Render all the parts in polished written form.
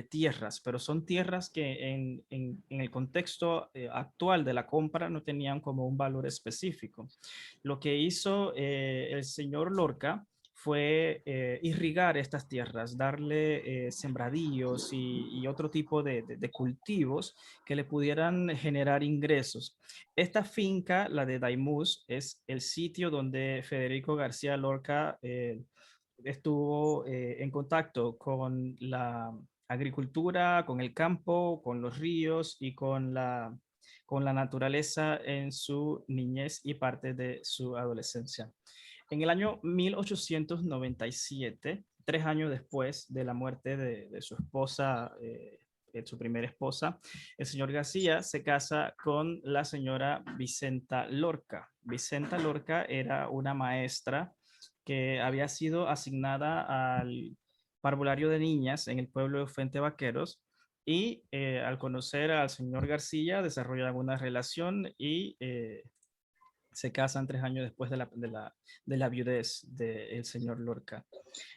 tierras, pero son tierras que en el contexto actual de la compra no tenían como un valor específico. Lo que hizo el señor Lorca fue irrigar estas tierras, darle sembradíos y otro tipo de cultivos que le pudieran generar ingresos. Esta finca, la de Daimús, es el sitio donde Federico García Lorca estuvo en contacto con la agricultura, con el campo, con los ríos y con la naturaleza en su niñez y parte de su adolescencia. En el año 1897, 3 años después de la muerte de su esposa, de su primera esposa, el señor García se casa con la señora Vicenta Lorca. Vicenta Lorca era una maestra que había sido asignada al parvulario de niñas en el pueblo de Fuente Vaqueros y al conocer al señor García desarrollan una relación y se casan 3 años después de la viudez del señor Lorca.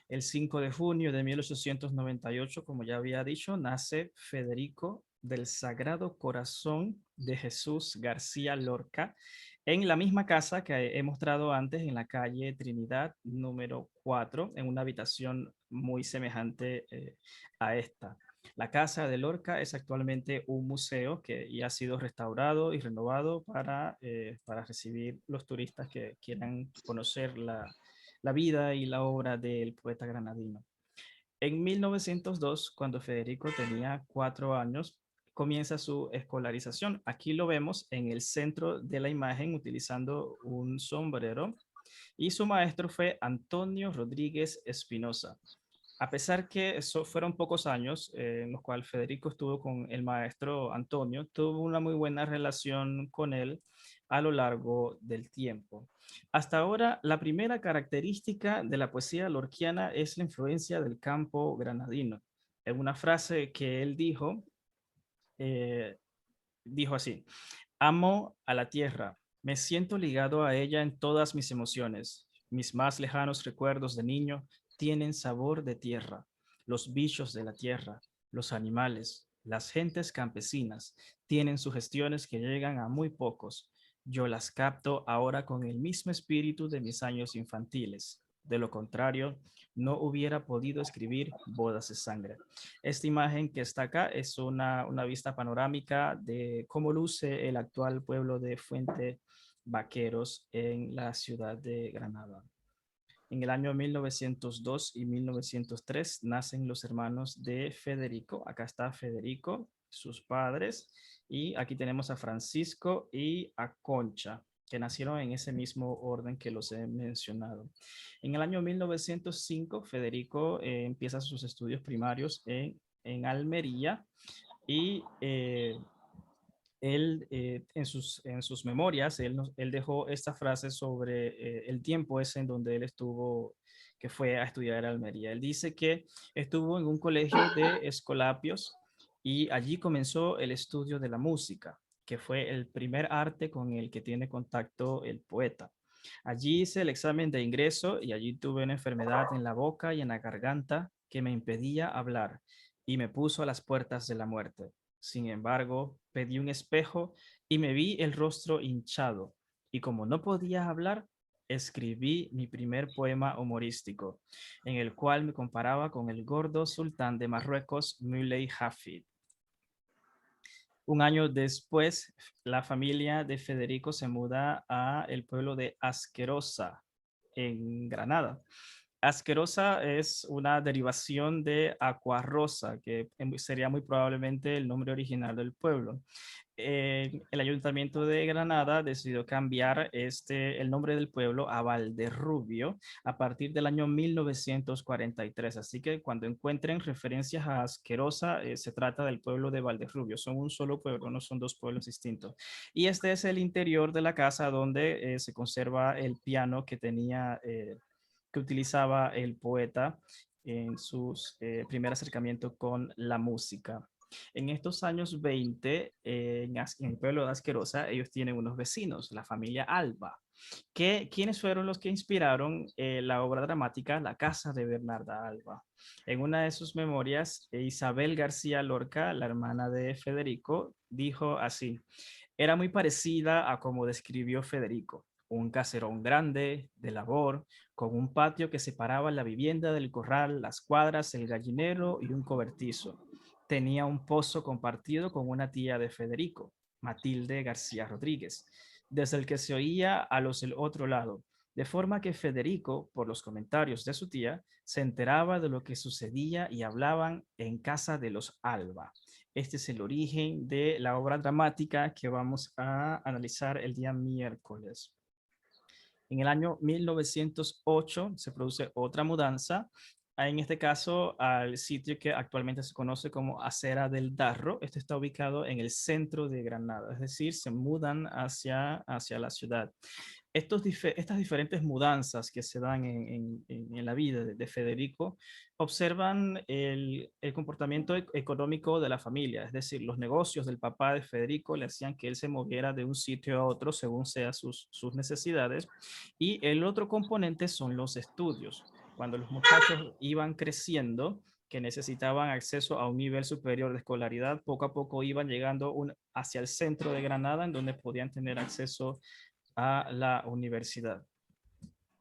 El 5 de junio de 1898, como ya había dicho, nace Federico del Sagrado Corazón de Jesús García Lorca en la misma casa que he mostrado antes, en la calle Trinidad número 4, en una habitación muy semejante a esta. La casa de Lorca es actualmente un museo que ya ha sido restaurado y renovado para recibir los turistas que quieran conocer la vida y la obra del poeta granadino. En 1902, cuando Federico tenía 4 años, comienza su escolarización. Aquí lo vemos en el centro de la imagen utilizando un sombrero y su maestro fue Antonio Rodríguez Espinosa. A pesar que eso fueron pocos años en los cuales Federico estuvo con el maestro Antonio, tuvo una muy buena relación con él a lo largo del tiempo. Hasta ahora, la primera característica de la poesía lorquiana es la influencia del campo granadino. En una frase que él eh, dijo así: amo a la tierra, me siento ligado a ella en todas mis emociones. Mis más lejanos recuerdos de niño tienen sabor de tierra. Los bichos de la tierra, los animales, las gentes campesinas tienen sugestiones que llegan a muy pocos. Yo las capto ahora con el mismo espíritu de mis años infantiles. De lo contrario, no hubiera podido escribir Bodas de Sangre. Esta imagen que está acá es una vista panorámica de cómo luce el actual pueblo de Fuente Vaqueros en la ciudad de Granada. En el año 1902 y 1903 nacen los hermanos de Federico. Acá está Federico, sus padres, y aquí tenemos a Francisco y a Concha, que nacieron en ese mismo orden que los he mencionado. En el año 1905, Federico empieza sus estudios primarios en Almería y él en sus memorias, él dejó esta frase sobre el tiempo ese en donde él estuvo, que fue a estudiar a Almería. Él dice que estuvo en un colegio de escolapios y allí comenzó el estudio de la música, que fue el primer arte con el que tiene contacto el poeta. Allí hice el examen de ingreso y allí tuve una enfermedad en la boca y en la garganta que me impedía hablar y me puso a las puertas de la muerte. Sin embargo, pedí un espejo y me vi el rostro hinchado, y como no podía hablar, escribí mi primer poema humorístico, en el cual me comparaba con el gordo sultán de Marruecos, Muley Hafid. Un año después, la familia de Federico se muda a el pueblo de Asquerosa, en Granada. Asquerosa es una derivación de Aquarrosa, que sería muy probablemente el nombre original del pueblo. El Ayuntamiento de Granada decidió cambiar el nombre del pueblo a Valderrubio a partir del año 1943. Así que cuando encuentren referencias a Asquerosa, se trata del pueblo de Valderrubio. Son un solo pueblo, no son dos pueblos distintos. Y este es el interior de la casa donde se conserva el piano que utilizaba el poeta en sus primer acercamiento con la música. En estos años 20, en el pueblo de Asquerosa, ellos tienen unos vecinos, la familia Alba. ¿Quiénes fueron los que inspiraron la obra dramática La casa de Bernarda Alba? En una de sus memorias, Isabel García Lorca, la hermana de Federico, dijo así: era muy parecida a como describió Federico, un caserón grande, de labor, con un patio que separaba la vivienda del corral, las cuadras, el gallinero y un cobertizo. Tenía un pozo compartido con una tía de Federico, Matilde García Rodríguez, desde el que se oía a los del otro lado, de forma que Federico, por los comentarios de su tía, se enteraba de lo que sucedía y hablaban en casa de los Alba. Este es el origen de la obra dramática que vamos a analizar el día miércoles. En el año 1908 se produce otra mudanza, en este caso al sitio que actualmente se conoce como Acera del Darro. Este está ubicado en el centro de Granada, es decir, se mudan hacia la ciudad. Estas diferentes mudanzas que se dan en la vida de Federico observan el comportamiento económico de la familia, es decir, los negocios del papá de Federico le hacían que él se moviera de un sitio a otro según sean sus necesidades. Y el otro componente son los estudios. Cuando los muchachos iban creciendo, que necesitaban acceso a un nivel superior de escolaridad, poco a poco iban llegando hacia el centro de Granada, en donde podían tener acceso a la universidad.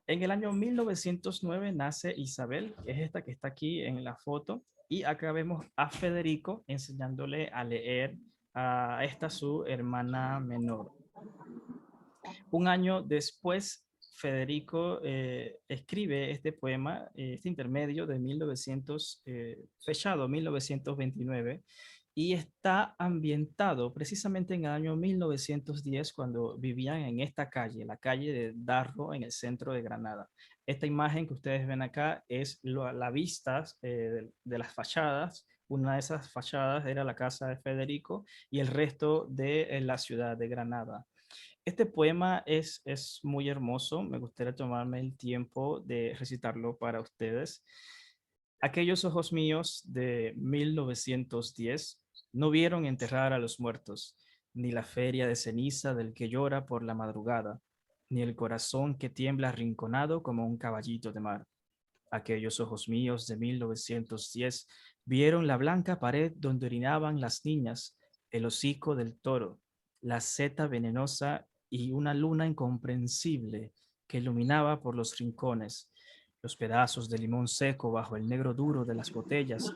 En el año 1909 nace Isabel, que es esta que está aquí en la foto, y acá vemos a Federico enseñándole a leer a esta su hermana menor. Un año después, Federico escribe este poema, este intermedio de 1900, fechado 1929, y está ambientado precisamente en el año 1910 cuando vivían en esta calle, la calle de Darro, en el centro de Granada. Esta imagen que ustedes ven acá es la vista de las fachadas. Una de esas fachadas era la casa de Federico y el resto de la ciudad de Granada. Este poema es muy hermoso, me gustaría tomarme el tiempo de recitarlo para ustedes. Aquellos ojos míos de 1910 no vieron enterrar a los muertos, ni la feria de ceniza del que llora por la madrugada, ni el corazón que tiembla arrinconado como un caballito de mar. Aquellos ojos míos de 1910 vieron la blanca pared donde orinaban las niñas, el hocico del toro, la seta venenosa y una luna incomprensible que iluminaba por los rincones, los pedazos de limón seco bajo el negro duro de las botellas,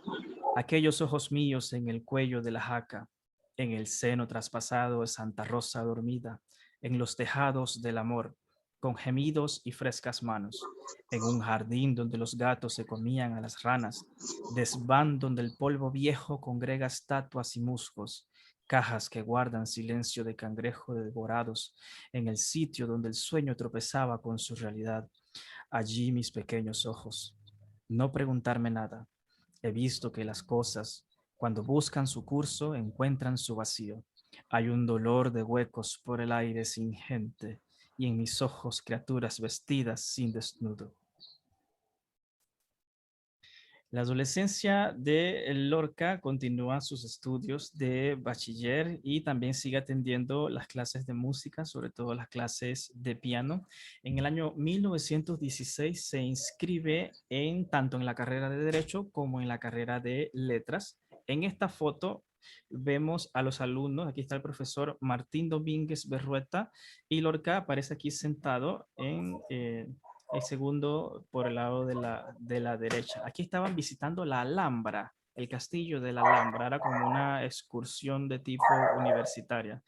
aquellos ojos míos en el cuello de la jaca, en el seno traspasado de Santa Rosa dormida, en los tejados del amor, con gemidos y frescas manos, en un jardín donde los gatos se comían a las ranas, desván donde el polvo viejo congrega estatuas y musgos, cajas que guardan silencio de cangrejo devorados, en el sitio donde el sueño tropezaba con su realidad. Allí mis pequeños ojos. No preguntarme nada. He visto que las cosas, cuando buscan su curso, encuentran su vacío. Hay un dolor de huecos por el aire sin gente y en mis ojos criaturas vestidas sin desnudo. La adolescencia de Lorca continúa sus estudios de bachiller y también sigue atendiendo las clases de música, sobre todo las clases de piano. En el año 1916 se inscribe tanto en la carrera de Derecho como en la carrera de Letras. En esta foto vemos a los alumnos, aquí está el profesor Martín Domínguez Berrueta y Lorca aparece aquí sentado en el segundo por el lado de la derecha. Aquí estaban visitando la Alhambra, el castillo de la Alhambra, era como una excursión de tipo universitaria.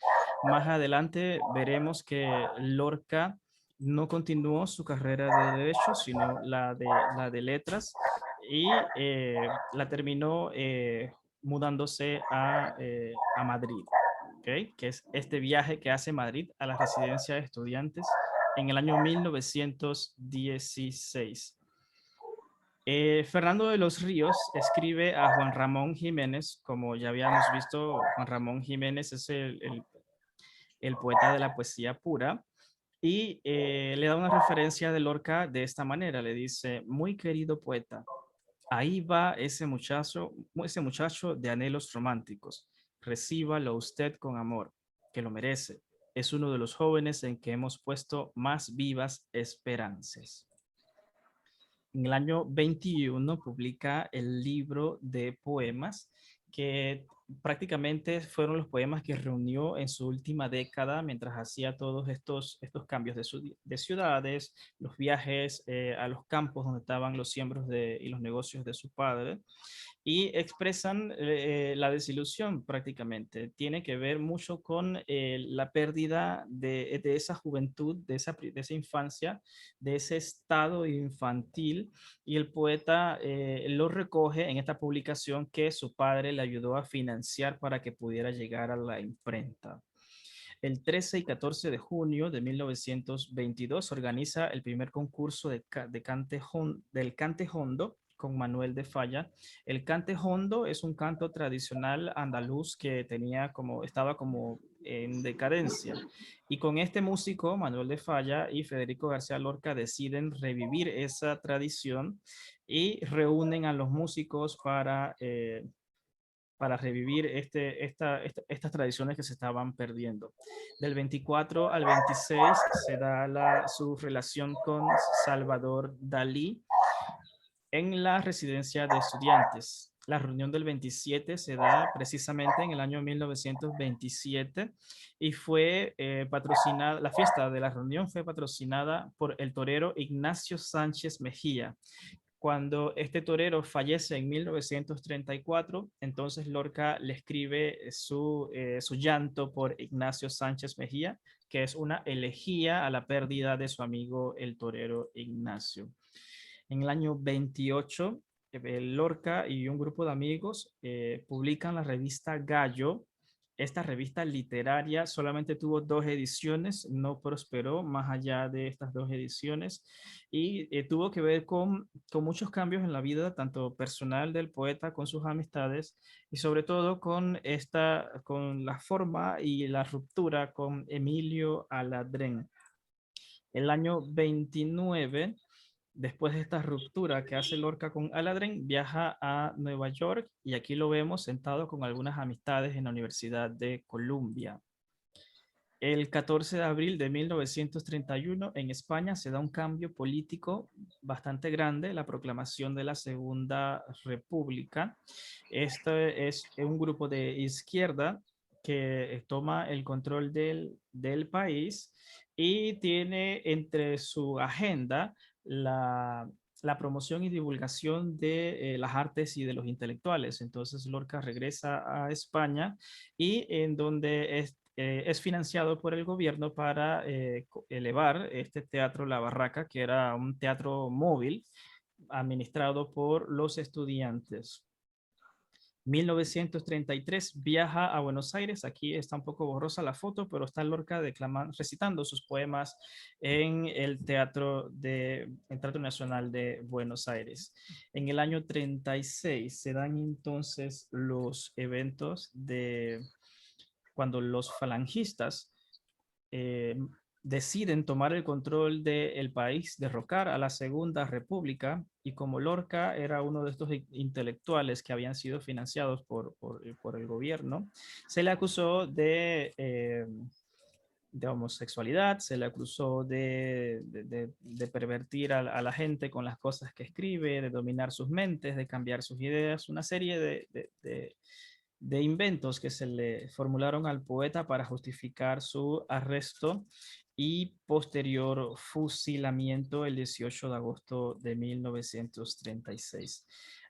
Más adelante veremos que Lorca no continuó su carrera de derecho, sino la de letras y la terminó mudándose a Madrid. ¿Okay? Que es este viaje que hace Madrid a la residencia de estudiantes en el año 1916. Fernando de los Ríos escribe a Juan Ramón Jiménez, como ya habíamos visto, Juan Ramón Jiménez es el poeta de la poesía pura, y le da una referencia de Lorca de esta manera, le dice: muy querido poeta, ahí va ese muchacho de anhelos románticos, recíbalo usted con amor, que lo merece. es uno de los jóvenes en que hemos puesto más vivas esperanzas. En el año 21 publica el libro de poemas que prácticamente fueron los poemas que reunió en su última década mientras hacía todos estos cambios de ciudades, los viajes a los campos donde estaban los siembros y los negocios de su padre y expresan la desilusión prácticamente. Tiene que ver mucho con la pérdida de esa juventud, de esa infancia, de ese estado infantil y el poeta lo recoge en esta publicación que su padre le ayudó a financiar para que pudiera llegar a la imprenta. El 13 y 14 de junio de 1922 organiza el primer concurso del cante hondo con Manuel de Falla. El cante hondo es un canto tradicional andaluz que estaba como en decadencia. Y con este músico, Manuel de Falla y Federico García Lorca deciden revivir esa tradición y reúnen a los músicos para revivir estas tradiciones que se estaban perdiendo. Del 24 al 26 se da su relación con Salvador Dalí en la residencia de estudiantes. La reunión del 27 se da precisamente en el año 1927 y fue patrocinada, la fiesta de la reunión fue patrocinada por el torero Ignacio Sánchez Mejía. Cuando este torero fallece en 1934, entonces Lorca le escribe su llanto por Ignacio Sánchez Mejía, que es una elegía a la pérdida de su amigo el torero Ignacio. En el año 28, Lorca y un grupo de amigos publican la revista Gallo. Esta revista literaria solamente tuvo 2 ediciones, no prosperó más allá de estas 2 ediciones y tuvo que ver con muchos cambios en la vida, tanto personal del poeta, con sus amistades y sobre todo con la forma y la ruptura con Emilio Aladrén. El año 29, después de esta ruptura que hace Lorca con Aladrén, viaja a Nueva York y aquí lo vemos sentado con algunas amistades en la Universidad de Columbia. El 14 de abril de 1931 en España se da un cambio político bastante grande, la proclamación de la Segunda República. Este es un grupo de izquierda que toma el control del país y tiene entre su agenda la promoción y divulgación de las artes y de los intelectuales. Entonces Lorca regresa a España y en donde es financiado por el gobierno para elevar este teatro La Barraca, que era un teatro móvil administrado por los estudiantes. 1933 viaja a Buenos Aires. Aquí está un poco borrosa la foto, pero está Lorca recitando sus poemas en el Teatro Nacional de Buenos Aires. En el año 36 se dan entonces los eventos de cuando los falangistas eh, deciden tomar el control del país, derrocar a la Segunda República, y como Lorca era uno de estos intelectuales que habían sido financiados por el gobierno, se le acusó de homosexualidad, se le acusó de pervertir a la gente con las cosas que escribe, de dominar sus mentes, de cambiar sus ideas, una serie de inventos que se le formularon al poeta para justificar su arresto y posterior fusilamiento el 18 de agosto de 1936.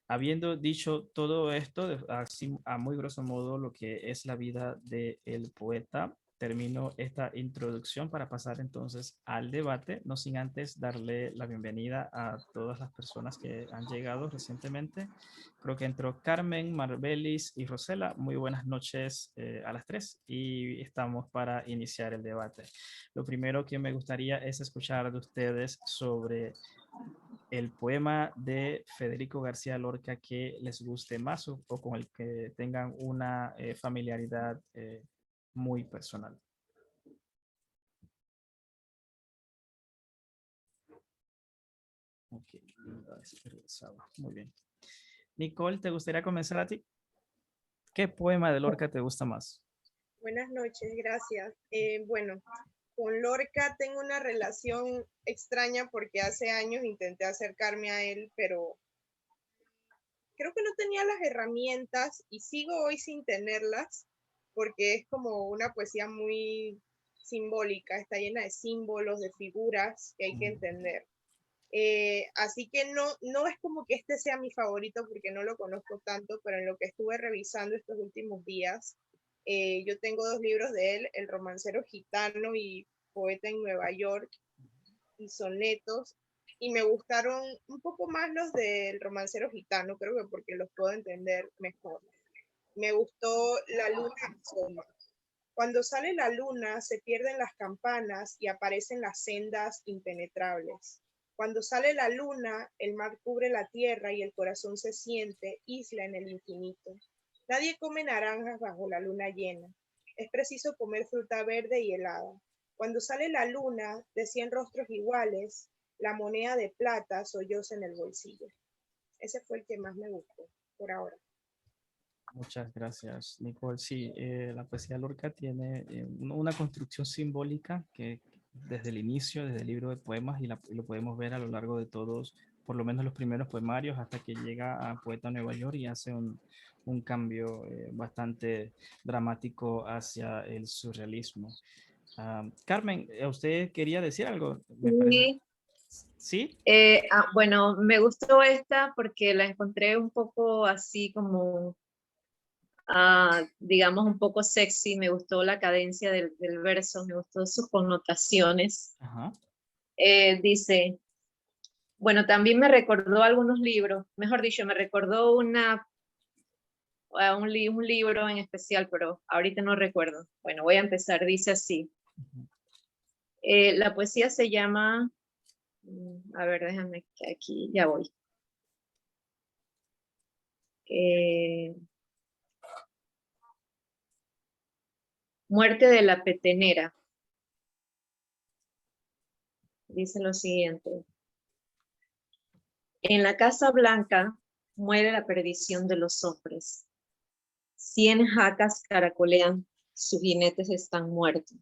Habiendo dicho todo esto, así, a muy grosso modo, lo que es la vida del poeta, termino esta introducción para pasar entonces al debate, no sin antes darle la bienvenida a todas las personas que han llegado recientemente. Creo que entró Carmen, Marbelis y Rosela. Muy buenas noches a las tres y estamos para iniciar el debate. Lo primero que me gustaría es escuchar de ustedes sobre el poema de Federico García Lorca que les guste más o con el que tengan una familiaridad muy personal. Ok, muy bien. Nicole, ¿te gustaría comenzar a ti? ¿Qué poema de Lorca te gusta más? Buenas noches, gracias. Bueno, con Lorca tengo una relación extraña porque hace años intenté acercarme a él, pero creo que no tenía las herramientas y sigo hoy sin tenerlas porque es como una poesía muy simbólica, está llena de símbolos, de figuras que hay que entender. Así que no es como que este sea mi favorito porque no lo conozco tanto, pero en lo que estuve revisando estos últimos días, yo tengo 2 libros de él, El romancero gitano y Poeta en Nueva York, y sonetos, y me gustaron un poco más los del romancero gitano, creo que porque los puedo entender mejor. Me gustó La luna asoma. Cuando sale la luna, se pierden las campanas y aparecen las sendas impenetrables. Cuando sale la luna, el mar cubre la tierra y el corazón se siente isla en el infinito. Nadie come naranjas bajo la luna llena. Es preciso comer fruta verde y helada. Cuando sale la luna, de 100 rostros iguales, la moneda de plata solloza en el bolsillo. Ese fue el que más me gustó por ahora. Muchas gracias, Nicole. Sí, la poesía de Lorca tiene una construcción simbólica que desde el inicio, desde el libro de poemas, y lo podemos ver a lo largo de todos, por lo menos los primeros poemarios, hasta que llega a Poeta Nueva York y hace un cambio bastante dramático hacia el surrealismo. Carmen, ¿usted quería decir algo? Me parece. Sí, ¿Sí? bueno, me gustó esta porque la encontré un poco así como, digamos, un poco sexy. Me gustó la cadencia del verso, me gustó sus connotaciones. Ajá. Dice, bueno, también me recordó algunos libros, mejor dicho, me recordó un libro en especial, pero ahorita no recuerdo. Bueno, voy a empezar, dice así. La poesía se llama, a ver, déjame que aquí ya voy. Muerte de la petenera. Dice lo siguiente. En la Casa Blanca muere la perdición de los hombres. 100 jacas caracolean, sus jinetes están muertos.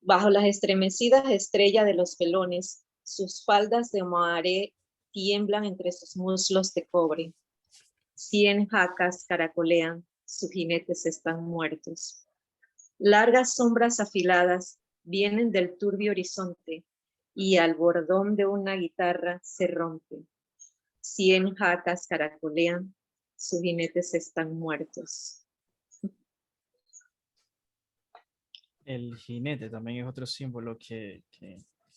Bajo las estremecidas estrellas de los velones, sus faldas de moaré tiemblan entre sus muslos de cobre. 100 jacas caracolean, sus jinetes están muertos. Largas sombras afiladas vienen del turbio horizonte y al bordón de una guitarra se rompe. 100 jacas caracolean, sus jinetes están muertos. El jinete también es otro símbolo que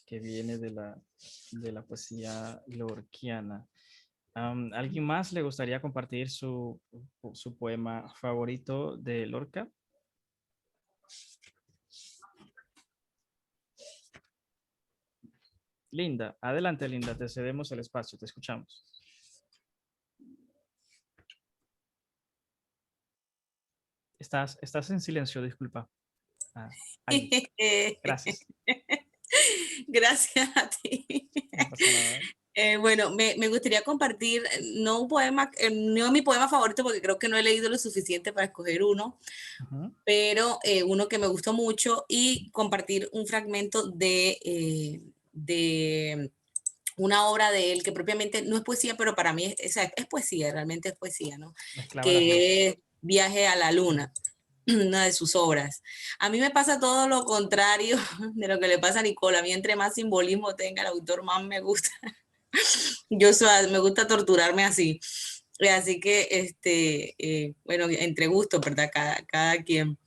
viene de la poesía lorquiana. ¿Alguien más le gustaría compartir su poema favorito de Lorca? Linda, adelante Linda, te cedemos el espacio, te escuchamos. Estás en silencio, disculpa. Ahí. Gracias. Gracias a ti. No pasa nada. Bueno, me gustaría compartir, no un poema, no mi poema favorito porque creo que no he leído lo suficiente para escoger uno, pero uno que me gustó mucho y compartir un fragmento de una obra de él que propiamente no es poesía, pero para mí es poesía, realmente es poesía, ¿no? Que es Viaje a la Luna, una de sus obras. A mí me pasa todo lo contrario de lo que le pasa a Nicola. A mí entre más simbolismo tenga el autor, más me gusta. Me gusta torturarme así. Así que, bueno, entre gustos, ¿verdad? Cada quien.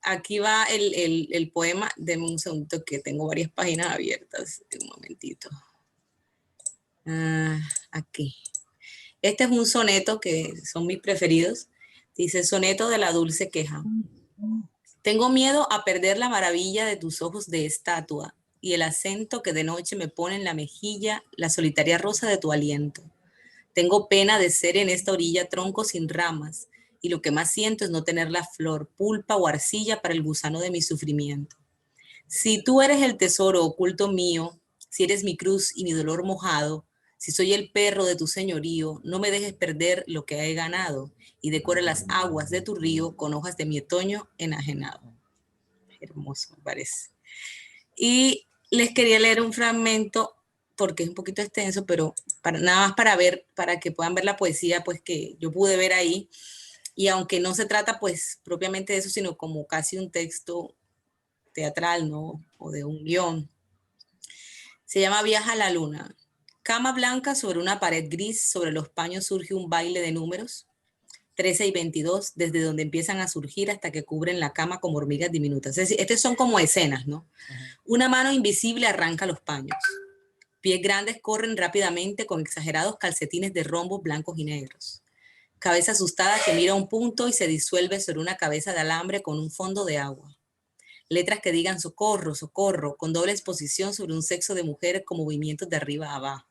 Aquí va el poema. Denme un segundo que tengo varias páginas abiertas. Un momentito. Aquí. Este es un soneto que son mis preferidos. Dice, soneto de la dulce queja. Tengo miedo a perder la maravilla de tus ojos de estatua y el acento que de noche me pone en la mejilla la solitaria rosa de tu aliento. Tengo pena de ser en esta orilla tronco sin ramas y lo que más siento es no tener la flor, pulpa o arcilla para el gusano de mi sufrimiento. Si tú eres el tesoro oculto mío, si eres mi cruz y mi dolor mojado, Si soy el perro de tu señorío, no me dejes perder lo que he ganado y decora las aguas de tu río con hojas de mi otoño enajenado. Hermoso, me parece. Y les quería leer un fragmento porque es un poquito extenso, pero nada más para ver, para que puedan ver la poesía pues que yo pude ver ahí. Y aunque no se trata pues propiamente de eso, sino como casi un texto teatral, ¿no? O de un guión. Se llama Viaja a la luna. Cama blanca sobre una pared gris, sobre los paños surge un baile de números, 13 y 22, desde donde empiezan a surgir hasta que cubren la cama como hormigas diminutas. Es decir, estas son como escenas, ¿no? Una mano invisible arranca los paños. Pies grandes corren rápidamente con exagerados calcetines de rombos blancos y negros. Cabeza asustada que mira a un punto y se disuelve sobre una cabeza de alambre con un fondo de agua. Letras que digan socorro, socorro, con doble exposición sobre un sexo de mujer con movimientos de arriba a abajo.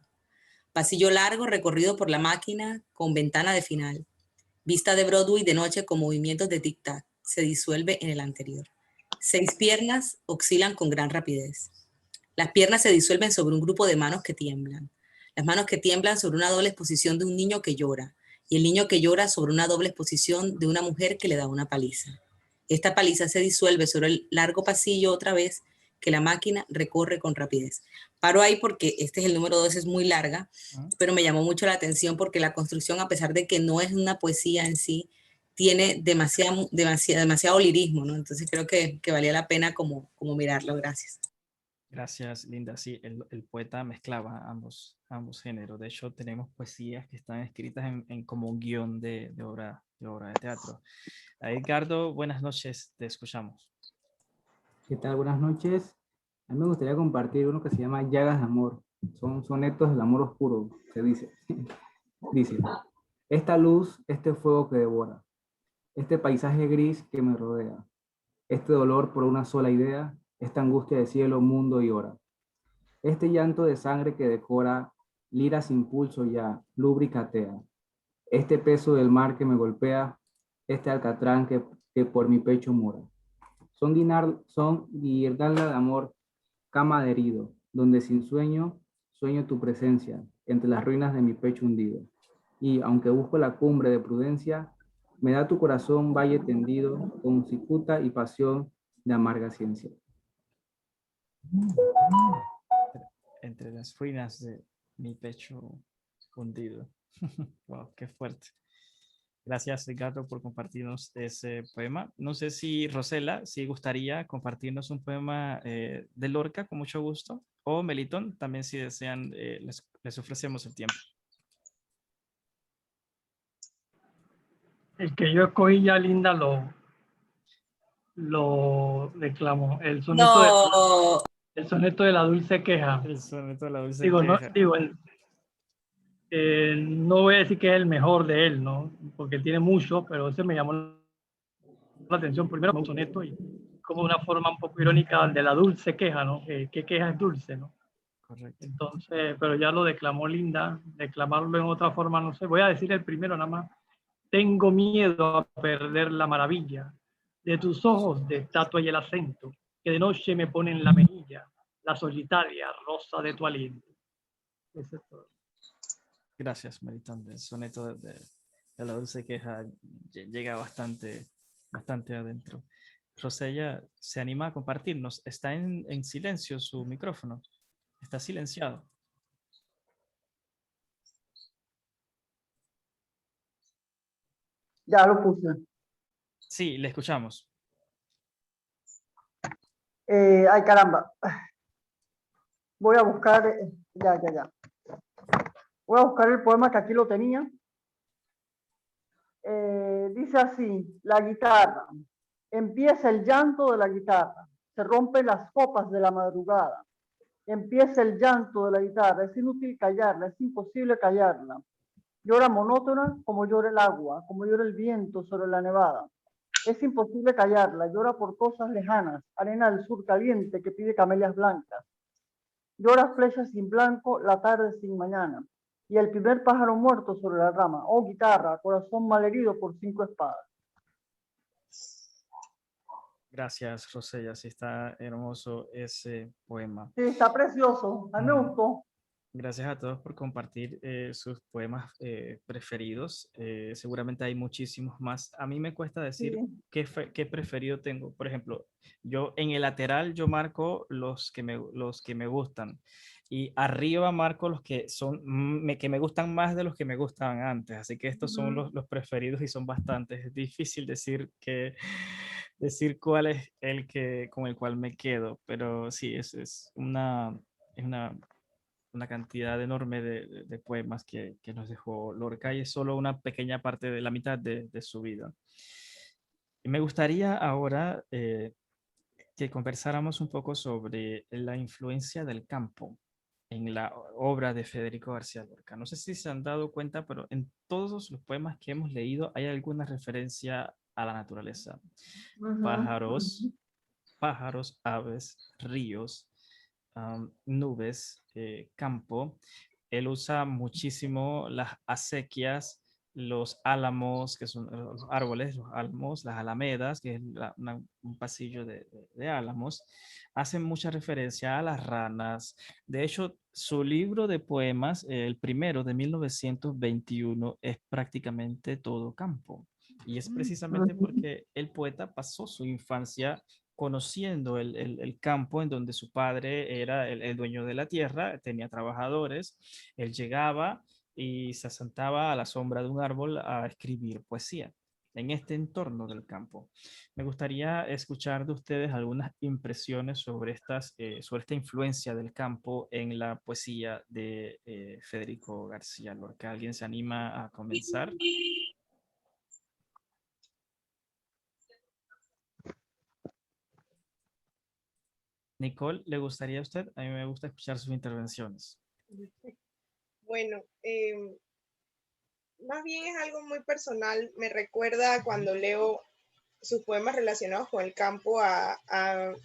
Pasillo largo recorrido por la máquina con ventana de final. Vista de Broadway de noche con movimientos de tic-tac. Se disuelve en el anterior. 6 piernas oscilan con gran rapidez. Las piernas se disuelven sobre un grupo de manos que tiemblan. Las manos que tiemblan sobre una doble exposición de un niño que llora. Y el niño que llora sobre una doble exposición de una mujer que le da una paliza. Esta paliza se disuelve sobre el largo pasillo otra vez que la máquina recorre con rapidez. Paro ahí porque este es el número 2, es muy larga, pero me llamó mucho la atención porque la construcción, a pesar de que no es una poesía en sí, tiene demasiado lirismo, ¿no? Entonces creo que valía la pena como mirarlo. Gracias. Gracias, Linda. Sí, el poeta mezclaba ambos géneros. De hecho, tenemos poesías que están escritas en como un guión de obra de teatro. Edgardo, buenas noches, te escuchamos. ¿Qué tal? Buenas noches. A mí me gustaría compartir uno que se llama Llagas de Amor. Son sonetos del amor oscuro, se dice. Dice, esta luz, este fuego que devora, este paisaje gris que me rodea, este dolor por una sola idea, esta angustia de cielo, mundo y hora, este llanto de sangre que decora, lira sin pulso ya, lubricatea, este peso del mar que me golpea, este alcatrán que por mi pecho mora. Son guirnalda de amor, cama de herido, donde sin sueño, sueño tu presencia, entre las ruinas de mi pecho hundido. Y aunque busco la cumbre de prudencia, me da tu corazón valle tendido, con cicuta y pasión de amarga ciencia. Entre las ruinas de mi pecho hundido. Wow, qué fuerte. Gracias, Ricardo, por compartirnos ese poema. No sé si Rosela, si gustaría compartirnos un poema de Lorca, con mucho gusto, o Melitón, también si desean, les ofrecemos el tiempo. El que yo escogí ya, Linda, lo declamo. El soneto, el soneto de la dulce queja. El soneto de la dulce queja. No voy a decir que es el mejor de él, ¿no? Porque tiene mucho, pero ese me llamó la atención. Primero, un soneto y como una forma un poco irónica de la dulce queja, ¿no? ¿Qué queja es dulce, no? Correcto. Entonces, pero ya lo declamó Linda. Declamarlo en otra forma, no sé. Voy a decir el primero nada más. Tengo miedo a perder la maravilla de tus ojos de estatua y el acento que de noche me pone en la mejilla la solitaria rosa de tu aliento. Eso es todo. Gracias, Melitón. El soneto de la dulce queja llega bastante adentro. Rosella, ¿se anima a compartirnos? Está en silencio su micrófono. Está silenciado. Ya lo puse. Sí, le escuchamos. Ay, caramba. Voy a buscar, ya. Voy a buscar el poema que aquí lo tenía. Dice así, la guitarra. Empieza el llanto de la guitarra. Se rompen las copas de la madrugada. Empieza el llanto de la guitarra. Es inútil callarla, es imposible callarla. Llora monótona como llora el agua, como llora el viento sobre la nevada. Es imposible callarla, llora por cosas lejanas, arena del sur caliente que pide camelias blancas. Llora flechas sin blanco, la tarde sin mañana, y el primer pájaro muerto sobre la rama. Oh guitarra, corazón malherido por 5 espadas. Gracias, Rosella. Sí, está hermoso ese poema. Sí, está precioso, a mí me gustó. Gracias a todos por compartir sus poemas preferidos. Seguramente hay muchísimos más. A mí me cuesta decir Sí. qué preferido tengo. Por ejemplo, yo en el lateral yo marco los que me gustan y arriba marco los que son que me gustan más de los que me gustaban antes. Así que estos son los preferidos y son bastantes. Es difícil decir cuál es el que con el cual me quedo, pero sí, es una cantidad enorme de poemas que nos dejó Lorca y es solo una pequeña parte de la mitad de su vida. Y me gustaría ahora que conversáramos un poco sobre la influencia del campo en la obra de Federico García Lorca. No sé si se han dado cuenta, pero en todos los poemas que hemos leído hay alguna referencia a la naturaleza. Pájaros, pájaros, aves, ríos, nubes, campo. Él usa muchísimo las acequias, los álamos, que son los árboles, los álamos, las alamedas, que es un pasillo de álamos. Hacen mucha referencia a las ranas. De hecho, su libro de poemas, el primero de 1921, es prácticamente todo campo. Y es precisamente porque el poeta pasó su infancia conociendo el campo en donde su padre era el dueño de la tierra, tenía trabajadores, él llegaba y se sentaba a la sombra de un árbol a escribir poesía en este entorno del campo. Me gustaría escuchar de ustedes algunas impresiones sobre esta influencia del campo en la poesía de Federico García Lorca. ¿Alguien se anima a comenzar? Nicole, ¿le gustaría a usted? A mí me gusta escuchar sus intervenciones. Bueno, más bien es algo muy personal. Me recuerda cuando leo sus poemas relacionados con el campo a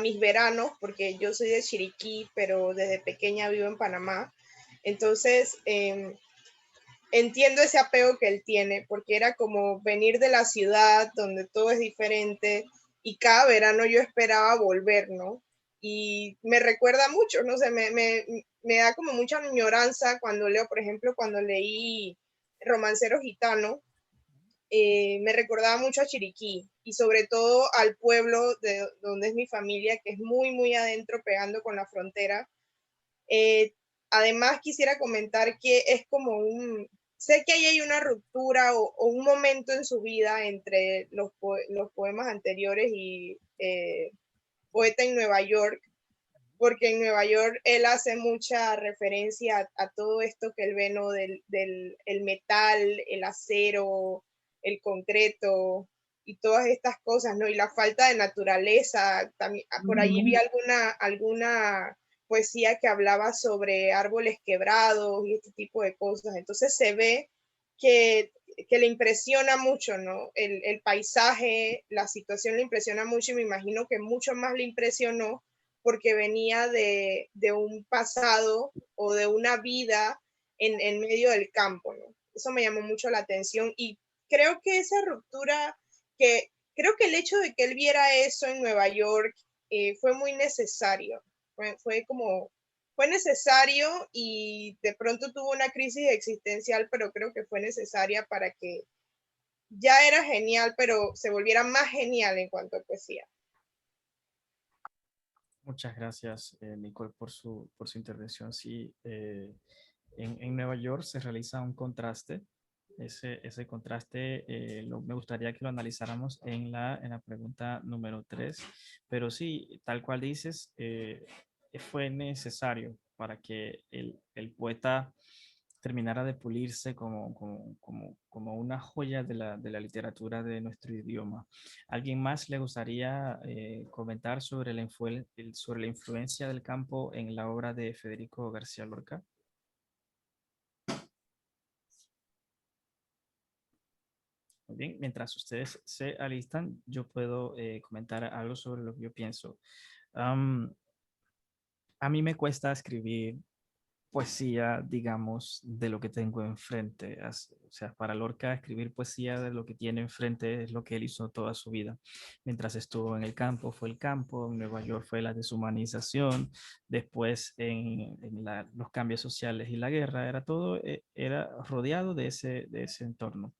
mis veranos, porque yo soy de Chiriquí, pero desde pequeña vivo en Panamá. Entonces, entiendo ese apego que él tiene, porque era como venir de la ciudad donde todo es diferente y cada verano yo esperaba volver, ¿no? Y me recuerda mucho, no sé, me da como mucha añoranza cuando leo, por ejemplo, cuando leí Romancero Gitano, me recordaba mucho a Chiriquí y sobre todo al pueblo de donde es mi familia, que es muy, muy adentro, pegando con la frontera. Eh, Además, quisiera comentar que es como sé que ahí hay una ruptura o un momento en su vida entre los poemas anteriores y Poeta en Nueva York, porque en Nueva York él hace mucha referencia a todo esto que él ve, ¿no? El metal, el acero, el concreto y todas estas cosas, ¿no? Y la falta de naturaleza. También, por allí vi alguna poesía que hablaba sobre árboles quebrados y este tipo de cosas. Entonces se ve que, que le impresiona mucho, ¿no? El paisaje, la situación le impresiona mucho y me imagino que mucho más le impresionó porque venía de un pasado o de una vida en medio del campo, ¿no? Eso me llamó mucho la atención y creo que esa ruptura, creo que el hecho de que él viera eso en Nueva York fue muy necesario, fue necesario y de pronto tuvo una crisis existencial, pero creo que fue necesaria para que ya era genial, pero se volviera más genial en cuanto a poesía. Muchas gracias, Nicole, por su intervención. Sí, en Nueva York se realiza un contraste. Ese contraste me gustaría que lo analizáramos en la pregunta número 3. Pero sí, tal cual dices, fue necesario para que el poeta terminara de pulirse como una joya de la literatura de nuestro idioma. ¿Alguien más le gustaría comentar sobre sobre la influencia del campo en la obra de Federico García Lorca? Muy bien, mientras ustedes se alistan, yo puedo comentar algo sobre lo que yo pienso. A mí me cuesta escribir poesía, digamos, de lo que tengo enfrente. O sea, para Lorca escribir poesía de lo que tiene enfrente es lo que él hizo toda su vida. Mientras estuvo en el campo, fue el campo, en Nueva York fue la deshumanización, después los cambios sociales y la guerra, era todo, era rodeado de ese entorno.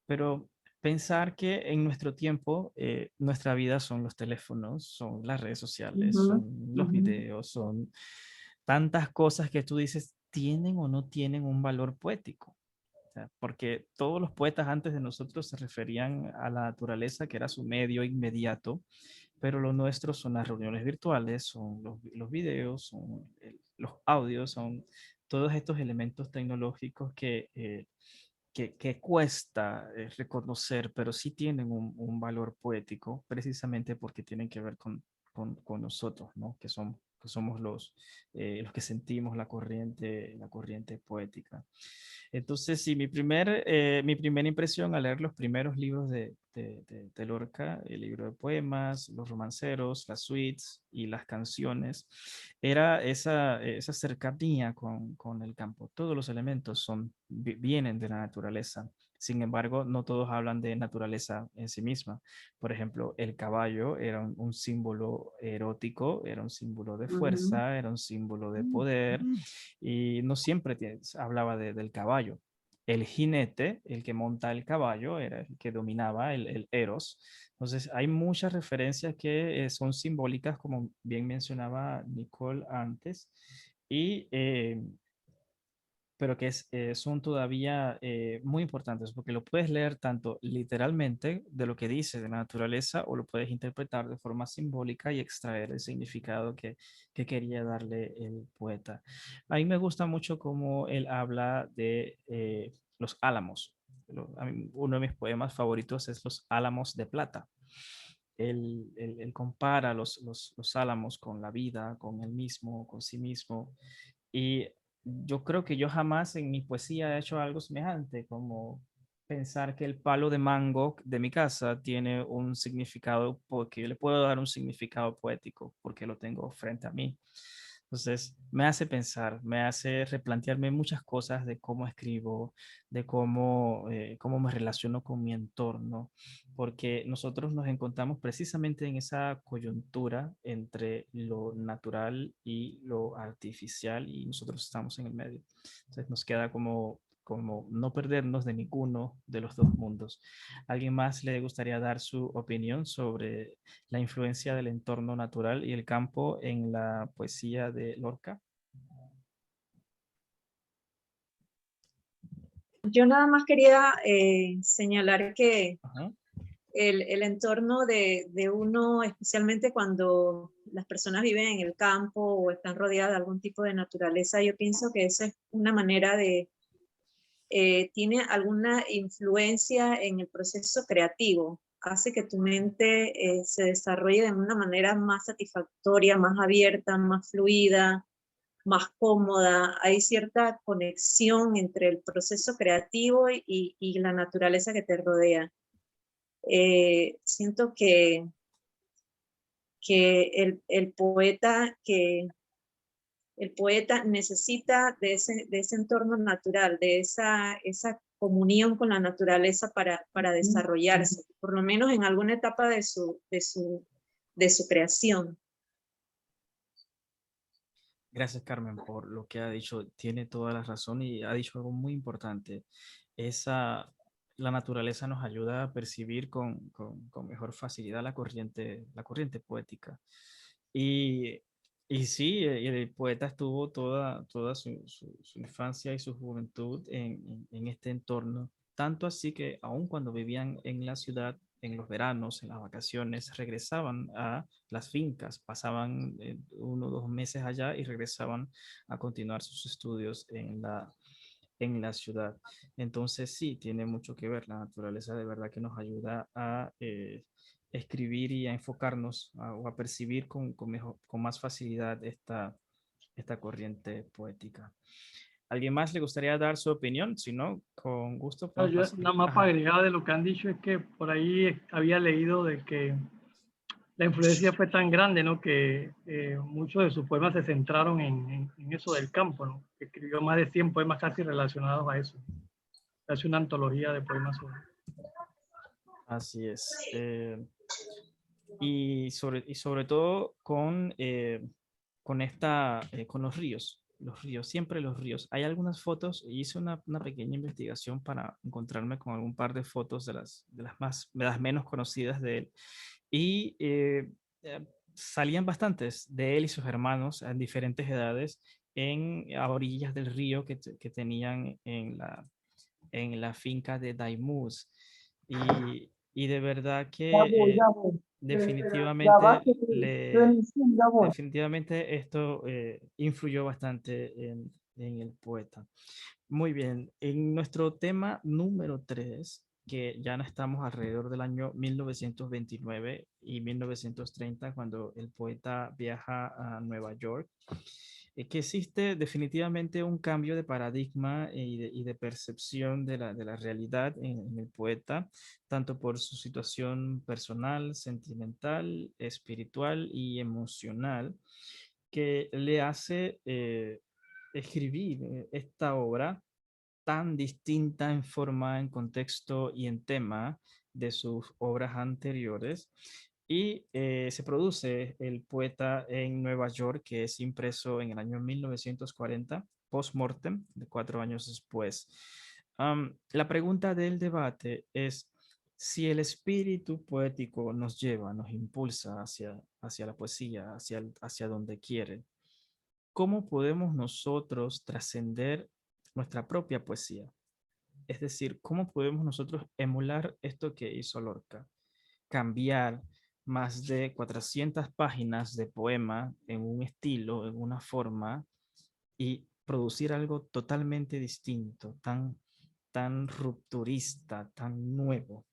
Pero pensar que en nuestro tiempo, nuestra vida son los teléfonos, son las redes sociales, son los videos, son tantas cosas que tú dices, ¿tienen o no tienen un valor poético? O sea, porque todos los poetas antes de nosotros se referían a la naturaleza, que era su medio inmediato, pero lo nuestro son las reuniones virtuales, son los videos, son los audios, son todos estos elementos tecnológicos que cuesta reconocer, pero sí tienen un valor poético, precisamente porque tienen que ver con nosotros, ¿no? Que somos los que sentimos la corriente poética. Entonces, sí, mi primera impresión al leer los primeros libros de Lorca, el libro de poemas, los romanceros, las suites y las canciones, era esa cercanía con el campo. Todos los elementos vienen de la naturaleza. Sin embargo, no todos hablan de naturaleza en sí misma. Por ejemplo, el caballo era un símbolo erótico, era un símbolo de fuerza, era un símbolo de poder, y no siempre hablaba del caballo. El jinete, el que monta el caballo, era el que dominaba el eros. Entonces, hay muchas referencias que son simbólicas, como bien mencionaba Nicole antes, y pero que son todavía muy importantes porque lo puedes leer tanto literalmente de lo que dice de la naturaleza o lo puedes interpretar de forma simbólica y extraer el significado que quería darle el poeta. A mí me gusta mucho cómo él habla de los álamos. Uno de mis poemas favoritos es Los Álamos de Plata. Él compara los álamos con la vida, con él mismo, con sí mismo. Y yo creo que yo jamás en mi poesía he hecho algo semejante, como pensar que el palo de mango de mi casa tiene un significado, porque yo le puedo dar un significado poético, porque lo tengo frente a mí. Entonces, me hace pensar, me hace replantearme muchas cosas de cómo escribo, de cómo me relaciono con mi entorno, porque nosotros nos encontramos precisamente en esa coyuntura entre lo natural y lo artificial y nosotros estamos en el medio. Entonces, nos queda como no perdernos de ninguno de los dos mundos. ¿Alguien más le gustaría dar su opinión sobre la influencia del entorno natural y el campo en la poesía de Lorca? Yo nada más quería señalar que Ajá. el entorno de uno, especialmente cuando las personas viven en el campo o están rodeadas de algún tipo de naturaleza, yo pienso que esa es una manera tiene alguna influencia en el proceso creativo, hace que tu mente se desarrolle de una manera más satisfactoria, más abierta, más fluida, más cómoda. Hay cierta conexión entre el proceso creativo y la naturaleza que te rodea. Siento que el poeta necesita de ese entorno natural, de esa comunión con la naturaleza para desarrollarse, por lo menos en alguna etapa de su creación. Gracias, Carmen, por lo que ha dicho. Tiene toda la razón y ha dicho algo muy importante. La naturaleza nos ayuda a percibir con mejor facilidad la corriente poética. Y, y sí, el poeta estuvo toda su infancia y su juventud en este entorno, tanto así que aun cuando vivían en la ciudad, en los veranos, en las vacaciones, regresaban a las fincas, pasaban 1 o 2 meses allá y regresaban a continuar sus estudios en la ciudad. Entonces sí, tiene mucho que ver. La naturaleza de verdad que nos ayuda a escribir y a enfocarnos o a percibir con más facilidad esta corriente poética. ¿Alguien más le gustaría dar su opinión? Si no, con gusto podemos Yo, pasar. nada más Ajá. para agregar de lo que han dicho es que por ahí había leído de que la influencia fue tan grande, ¿no? Que muchos de sus poemas se centraron en eso del campo, ¿no? Escribió más de 100 poemas casi relacionados a eso. Hace una antología de poemas sobre. Así es. Y sobre todo con los ríos. Los ríos, siempre los ríos. Hay algunas fotos, hice una pequeña investigación para encontrarme con algún par de fotos de las menos conocidas de él. Y salían bastantes de él y sus hermanos en diferentes edades a orillas del río que tenían en la finca de Daimús. Y de verdad que definitivamente definitivamente esto influyó bastante en el poeta. Muy bien, en nuestro tema número 3, que ya no estamos alrededor del año 1929 y 1930, cuando el poeta viaja a Nueva York, que existe definitivamente un cambio de paradigma y de percepción de la realidad en el poeta, tanto por su situación personal, sentimental, espiritual y emocional, que le hace escribir esta obra tan distinta en forma, en contexto y en tema de sus obras anteriores. Y se produce El poeta en Nueva York, que es impreso en el año 1940, post-mortem, de 4 años después. La pregunta del debate es si el espíritu poético nos lleva, nos impulsa hacia la poesía, hacia donde quiere. ¿Cómo podemos nosotros trascender nuestra propia poesía? Es decir, ¿cómo podemos nosotros emular esto que hizo Lorca? Cambiar más de 400 páginas de poema en un estilo, en una forma, y producir algo totalmente distinto, tan rupturista, tan nuevo.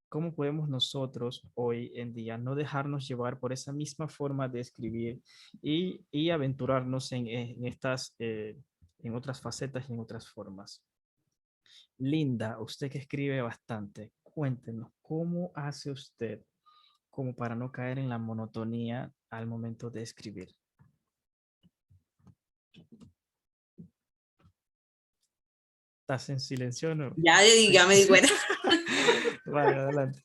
¿Cómo podemos nosotros hoy en día no dejarnos llevar por esa misma forma de escribir y aventurarnos en otras facetas y en otras formas? Linda, usted que escribe bastante, cuéntenos, ¿cómo hace usted como para no caer en la monotonía al momento de escribir? ¿Estás en silencio o no? Ya me di cuenta. Vale, adelante.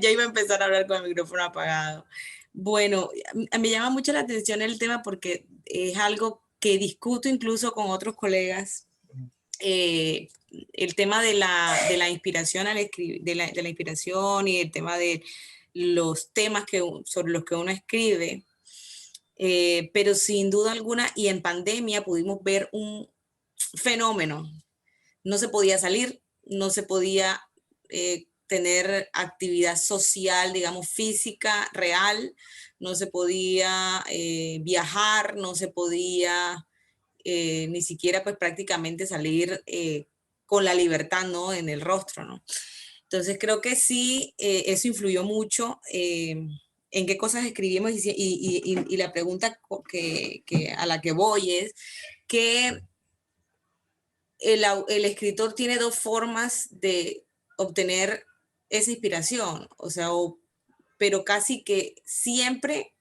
Ya iba a empezar a hablar con el micrófono apagado. Bueno, me llama mucho la atención el tema porque es algo que discuto incluso con otros colegas. El tema de la inspiración al escribir, de la inspiración y el tema de los temas sobre los que uno escribe. Pero sin duda alguna, y en pandemia pudimos ver un fenómeno. No se podía salir, no se podía tener actividad social, digamos, física, real, no se podía viajar, no se podía ni siquiera pues prácticamente salir con la libertad, ¿no? En el rostro, ¿no? Entonces creo que sí, eso influyó mucho en qué cosas escribimos y la pregunta a la que voy es que el escritor tiene dos formas de obtener esa inspiración, o sea, pero casi que siempre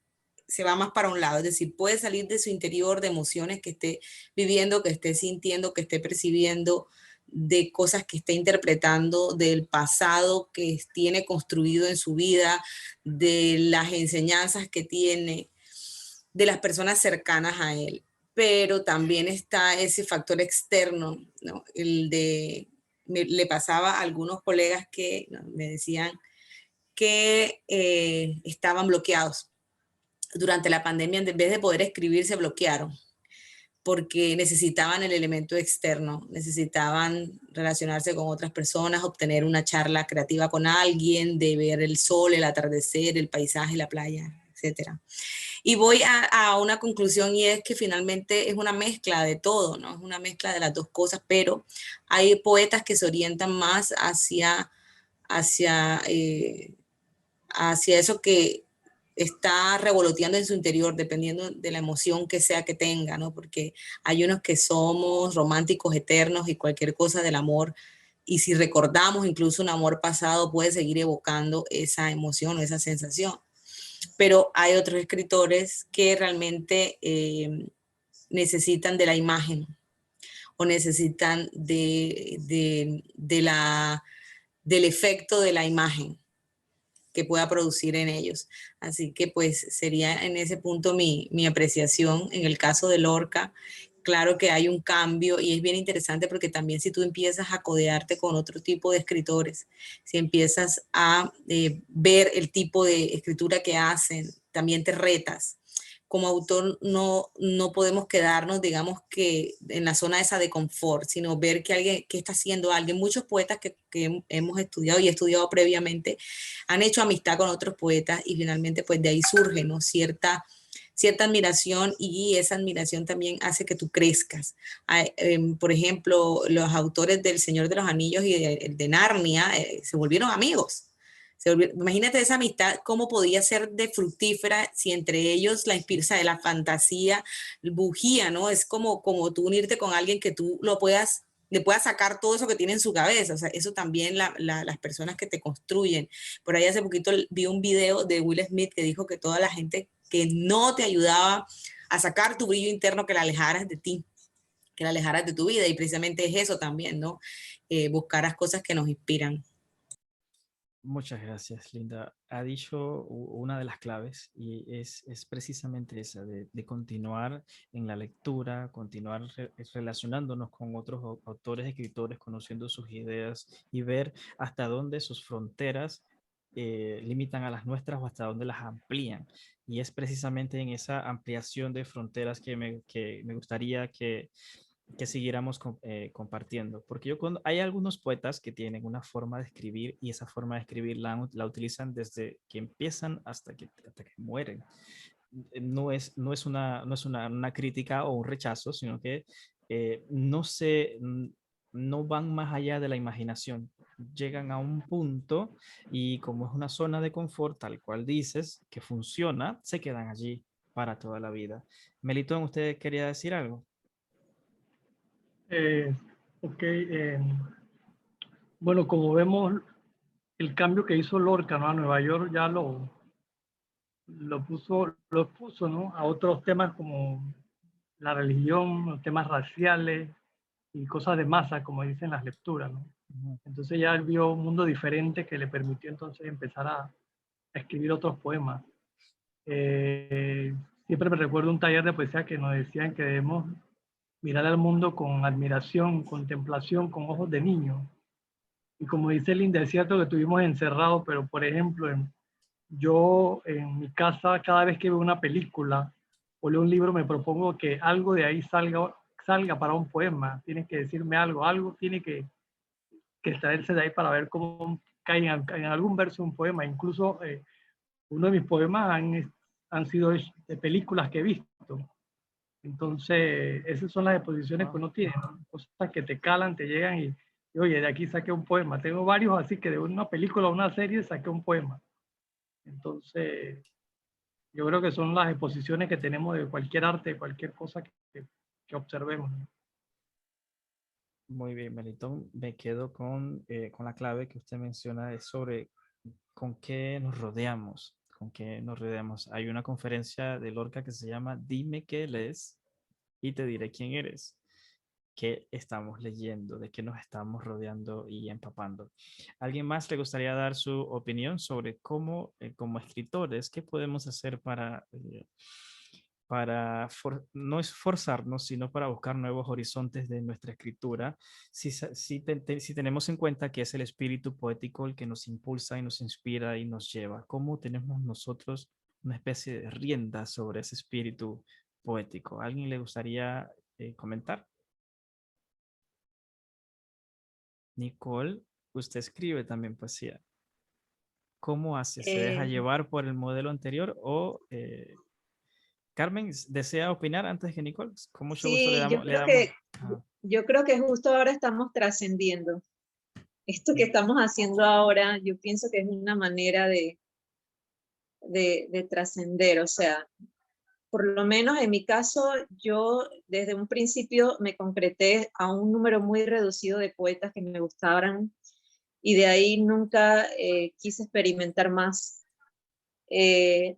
se va más para un lado, es decir, puede salir de su interior, de emociones que esté viviendo, que esté sintiendo, que esté percibiendo, de cosas que esté interpretando, del pasado que tiene construido en su vida, de las enseñanzas que tiene, de las personas cercanas a él. Pero también está ese factor externo, ¿no? Le pasaba a algunos colegas que me decían que estaban bloqueados. Durante la pandemia, en vez de poder escribir, se bloquearon porque necesitaban el elemento externo, necesitaban relacionarse con otras personas, obtener una charla creativa con alguien, de ver el sol, el atardecer, el paisaje, la playa, etc. Y voy a una conclusión y es que finalmente es una mezcla de todo, ¿no? Es una mezcla de las dos cosas, pero hay poetas que se orientan más hacia eso que está revoloteando en su interior, dependiendo de la emoción que sea que tenga, ¿no? Porque hay unos que somos románticos eternos y cualquier cosa del amor y si recordamos incluso un amor pasado puede seguir evocando esa emoción o esa sensación. Pero hay otros escritores que realmente necesitan de la imagen o necesitan del efecto de la imagen que pueda producir en ellos. Así que pues sería en ese punto mi apreciación. En el caso de Lorca, claro que hay un cambio y es bien interesante porque también si tú empiezas a codearte con otro tipo de escritores, si empiezas a ver el tipo de escritura que hacen, también te retas. Como autor no podemos quedarnos, digamos, que en la zona esa de confort, sino ver que está haciendo alguien. Muchos poetas que hemos estudiado y he estudiado previamente han hecho amistad con otros poetas y finalmente pues de ahí surge, ¿no?, cierta admiración, y esa admiración también hace que tú crezcas. Por ejemplo, los autores del Señor de los Anillos y de Narnia se volvieron amigos. Imagínate esa amistad, cómo podía ser de fructífera si entre ellos la inspiración de la fantasía bujía, ¿no? Es como tú unirte con alguien que tú le puedas sacar todo eso que tiene en su cabeza. O sea, eso también las personas que te construyen. Por ahí hace poquito vi un video de Will Smith que dijo que toda la gente que no te ayudaba a sacar tu brillo interno, que la alejaras de ti, que la alejaras de tu vida, y precisamente es eso también, ¿no? Buscar las cosas que nos inspiran. Muchas gracias, Linda. Ha dicho una de las claves y es precisamente esa, de continuar en la lectura, continuar relacionándonos con otros autores, escritores, conociendo sus ideas y ver hasta dónde sus fronteras limitan a las nuestras o hasta dónde las amplían. Y es precisamente en esa ampliación de fronteras que me gustaría que siguiéramos compartiendo, porque hay algunos poetas que tienen una forma de escribir y esa forma de escribir la utilizan desde que empiezan hasta que mueren. No es una crítica o un rechazo, sino que no van más allá de la imaginación. Llegan a un punto y como es una zona de confort, tal cual dices, que funciona, se quedan allí para toda la vida. Melitón, ¿usted quería decir algo? Ok, bueno, como vemos, el cambio que hizo Lorca, ¿no?, a Nueva York ya lo puso, ¿no?, a otros temas como la religión, los temas raciales y cosas de masa, como dicen las lecturas, ¿no? Entonces ya él vio un mundo diferente que le permitió entonces empezar a escribir otros poemas. Siempre me recuerdo un taller de poesía que nos decían que debemos mirar al mundo con admiración, contemplación, con ojos de niño. Y como dice Linda, es cierto que estuvimos encerrados, pero por ejemplo, yo en mi casa, cada vez que veo una película o leo un libro, me propongo que algo de ahí salga para un poema. Tiene que decirme algo tiene que extraerse de ahí para ver cómo cae en algún verso un poema. Incluso uno de mis poemas han sido de películas que he visto. Entonces, esas son las exposiciones que uno tiene, ¿no? Cosas que te calan, te llegan y oye, de aquí saqué un poema. Tengo varios, así que de una película o una serie saqué un poema. Entonces, yo creo que son las exposiciones que tenemos de cualquier arte, de cualquier cosa que observemos, ¿no? Muy bien, Melitón. Me quedo con la clave que usted menciona, es sobre con qué nos rodeamos, con qué nos rodeamos. Hay una conferencia de Lorca que se llama Dime qué lees y te diré quién eres. ¿Qué estamos leyendo? ¿De qué nos estamos rodeando y empapando? ¿Alguien más le gustaría dar su opinión sobre cómo, como escritores, qué podemos hacer para no esforzarnos, sino para buscar nuevos horizontes de nuestra escritura, si tenemos en cuenta que es el espíritu poético el que nos impulsa y nos inspira y nos lleva? ¿Cómo tenemos nosotros una especie de rienda sobre ese espíritu poético? ¿Alguien le gustaría comentar? Nicole, usted escribe también poesía. ¿Cómo hace? ¿Se deja llevar por el modelo anterior o Carmen desea opinar antes que Nicole? Con mucho gusto le damos. Yo creo que justo ahora estamos trascendiendo. Esto que estamos haciendo ahora, yo pienso que es una manera de trascender. O sea, por lo menos en mi caso, yo desde un principio me concreté a un número muy reducido de poetas que me gustaran y de ahí nunca quise experimentar más.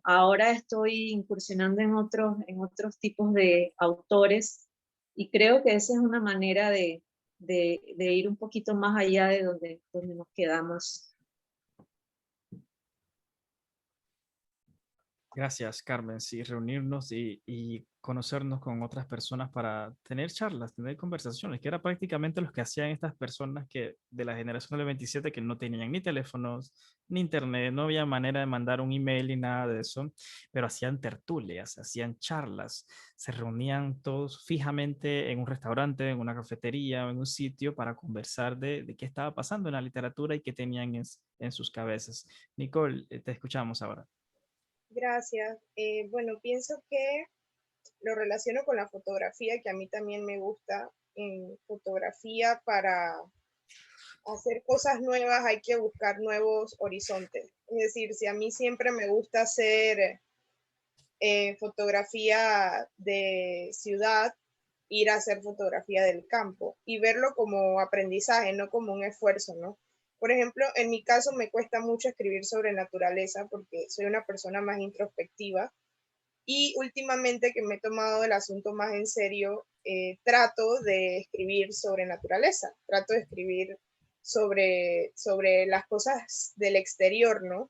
Ahora estoy incursionando en otros tipos de autores y creo que esa es una manera de ir un poquito más allá de donde nos quedamos. Gracias, Carmen. Sí, reunirnos y conocernos con otras personas para tener charlas, tener conversaciones, que era prácticamente lo que hacían estas personas que de la generación del 27 que no tenían ni teléfonos, ni internet, no había manera de mandar un email ni nada de eso, pero hacían tertulias, hacían charlas, se reunían todos fijamente en un restaurante, en una cafetería o en un sitio para conversar de qué estaba pasando en la literatura y qué tenían en sus cabezas. Nicole, te escuchamos ahora. Gracias. Bueno, pienso que lo relaciono con la fotografía, que a mí también me gusta. En fotografía, para hacer cosas nuevas hay que buscar nuevos horizontes. Es decir, si a mí siempre me gusta hacer fotografía de ciudad, ir a hacer fotografía del campo y verlo como aprendizaje, no como un esfuerzo, ¿no? Por ejemplo, en mi caso me cuesta mucho escribir sobre naturaleza porque soy una persona más introspectiva y últimamente que me he tomado el asunto más en serio, trato de escribir sobre naturaleza, trato de escribir sobre las cosas del exterior, ¿no?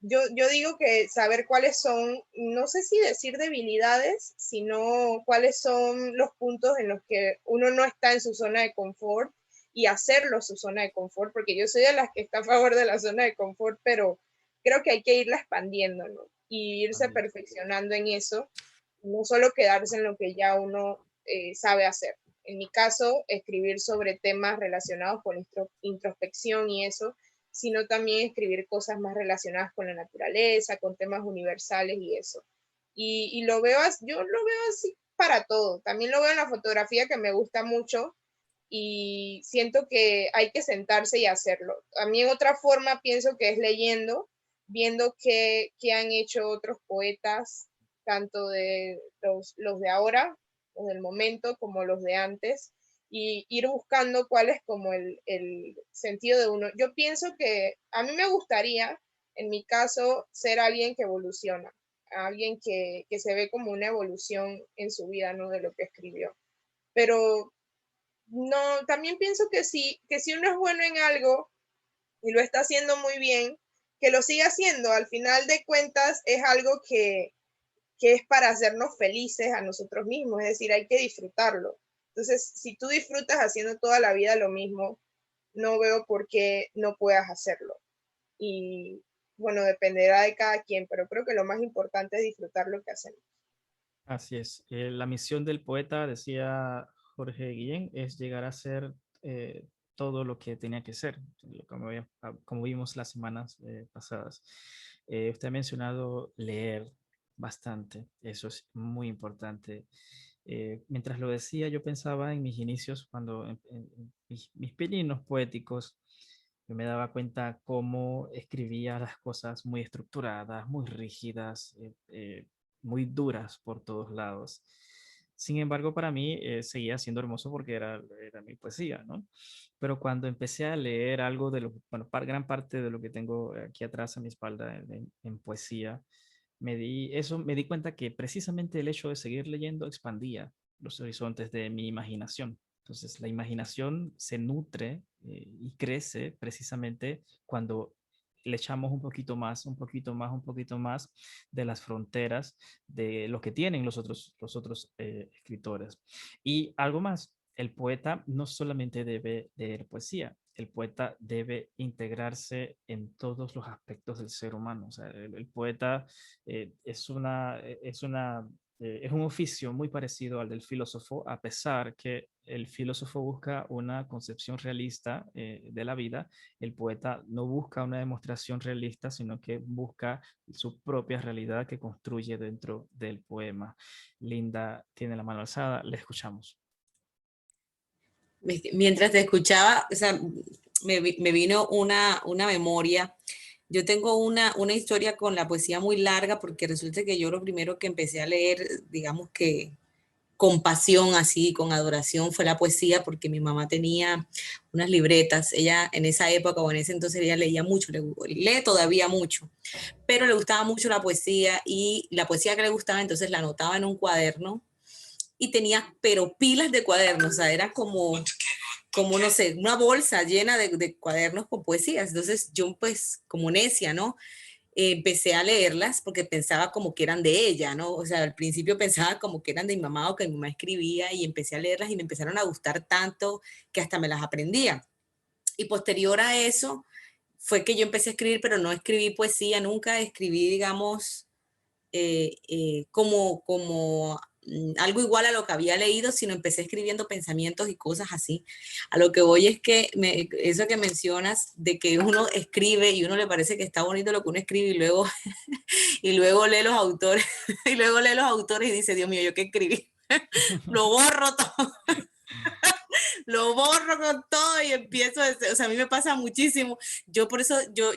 Yo digo que saber cuáles son, no sé si decir debilidades, sino cuáles son los puntos en los que uno no está en su zona de confort y hacerlo su zona de confort, porque yo soy de las que está a favor de la zona de confort, pero creo que hay que irla expandiendo, ¿no? Y irse perfeccionando en eso, no solo quedarse en lo que ya uno sabe hacer. En mi caso, escribir sobre temas relacionados con introspección y eso, sino también escribir cosas más relacionadas con la naturaleza, con temas universales y eso. Y yo lo veo así para todo. También lo veo en la fotografía, que me gusta mucho, y siento que hay que sentarse y hacerlo. A mí en otra forma pienso que es leyendo, viendo qué han hecho otros poetas, tanto de los de ahora, los del momento, como los de antes, y ir buscando cuál es como el sentido de uno. Yo pienso que a mí me gustaría, en mi caso, ser alguien que evoluciona, alguien que se ve como una evolución en su vida, ¿no? De lo que escribió. Pero no, también pienso que si uno es bueno en algo y lo está haciendo muy bien, que lo siga haciendo. Al final de cuentas es algo que es para hacernos felices a nosotros mismos, es decir, hay que disfrutarlo. Entonces, si tú disfrutas haciendo toda la vida lo mismo, no veo por qué no puedas hacerlo. Y bueno, dependerá de cada quien, pero creo que lo más importante es disfrutar lo que hacemos. Así es. La misión del poeta, decía Jorge Guillén, es llegar a ser todo lo que tenía que ser, como vimos las semanas pasadas. Usted ha mencionado leer bastante, eso es muy importante. Mientras lo decía, yo pensaba en mis inicios, cuando en mis pininos poéticos, yo me daba cuenta cómo escribía las cosas muy estructuradas, muy rígidas, muy duras por todos lados. Sin embargo, para mí seguía siendo hermoso porque era mi poesía, ¿no? Pero cuando empecé a leer algo de lo, bueno, gran parte de lo que tengo aquí atrás a mi espalda en poesía, me di cuenta que precisamente el hecho de seguir leyendo expandía los horizontes de mi imaginación. Entonces, la imaginación se nutre y crece precisamente cuando le echamos un poquito más, un poquito más, un poquito más de las fronteras de lo que tienen los otros escritores. Y algo más, el poeta no solamente debe leer poesía, el poeta debe integrarse en todos los aspectos del ser humano. O sea, el poeta es un oficio muy parecido al del filósofo, a pesar que el filósofo busca una concepción realista de la vida, el poeta no busca una demostración realista, sino que busca su propia realidad que construye dentro del poema. Linda tiene la mano alzada, le escuchamos. Mientras te escuchaba, o sea, me vino una memoria Yo tengo una historia con la poesía muy larga porque resulta que yo lo primero que empecé a leer, digamos que con pasión, así, con adoración, fue la poesía, porque mi mamá tenía unas libretas. Ella en esa época o en ese entonces ella leía mucho, lee todavía mucho, pero le gustaba mucho la poesía, y la poesía que le gustaba entonces la anotaba en un cuaderno y tenía pero pilas de cuadernos, o sea, era como no sé, una bolsa llena de cuadernos con poesías. Entonces yo pues como necia, ¿no? Empecé a leerlas porque pensaba como que eran de ella, ¿no? O sea, al principio pensaba como que eran de mi mamá o que mi mamá escribía, y empecé a leerlas y me empezaron a gustar tanto que hasta me las aprendía. Y posterior a eso fue que yo empecé a escribir, pero no escribí poesía, nunca escribí, digamos, como algo igual a lo que había leído, sino empecé escribiendo pensamientos y cosas así. A lo que voy es que eso que mencionas de que uno escribe y uno le parece que está bonito lo que uno escribe, y luego, y luego lee los autores, y luego lee los autores y dice, Dios mío, ¿yo qué escribí? Lo borro todo. Lo borro con todo y empiezo, o sea, a mí me pasa muchísimo. Yo por eso, yo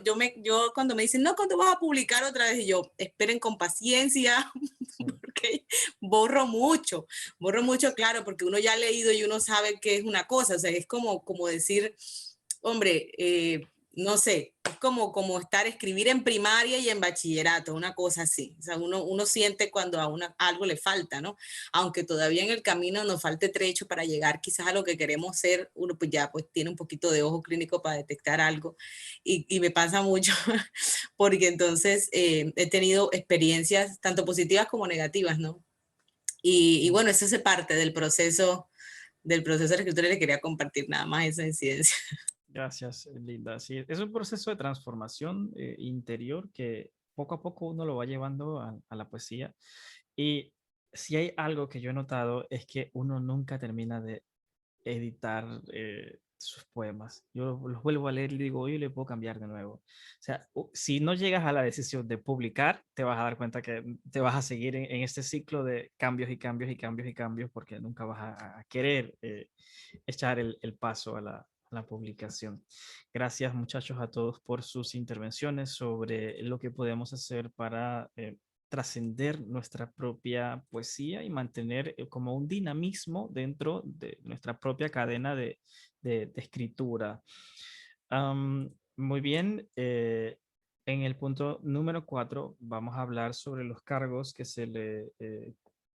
cuando me dicen, no, ¿cuándo vas a publicar otra vez? Y yo, esperen con paciencia, porque borro mucho, claro, porque uno ya ha leído y uno sabe que es una cosa, o sea, es como decir, hombre, no sé, es como escribir en primaria y en bachillerato, una cosa así. O sea, uno siente cuando a algo le falta, ¿no? Aunque todavía en el camino nos falte trecho para llegar quizás a lo que queremos ser, uno pues ya pues tiene un poquito de ojo clínico para detectar algo. Y me pasa mucho porque entonces he tenido experiencias tanto positivas como negativas, ¿no? Y bueno, eso hace parte del proceso de la escritura, y le quería compartir nada más esa incidencia. Gracias, Linda. Sí, es un proceso de transformación interior que poco a poco uno lo va llevando a la poesía. Y si hay algo que yo he notado es que uno nunca termina de editar sus poemas. Yo los vuelvo a leer y digo, hoy le puedo cambiar de nuevo. O sea, si no llegas a la decisión de publicar, te vas a dar cuenta que te vas a seguir en este ciclo de cambios y cambios y cambios y cambios, porque nunca vas a querer echar el paso a la publicación. Gracias, muchachos, a todos por sus intervenciones sobre lo que podemos hacer para trascender nuestra propia poesía y mantener como un dinamismo dentro de nuestra propia cadena de escritura. Muy bien, en el punto número 4 vamos a hablar sobre los cargos que se le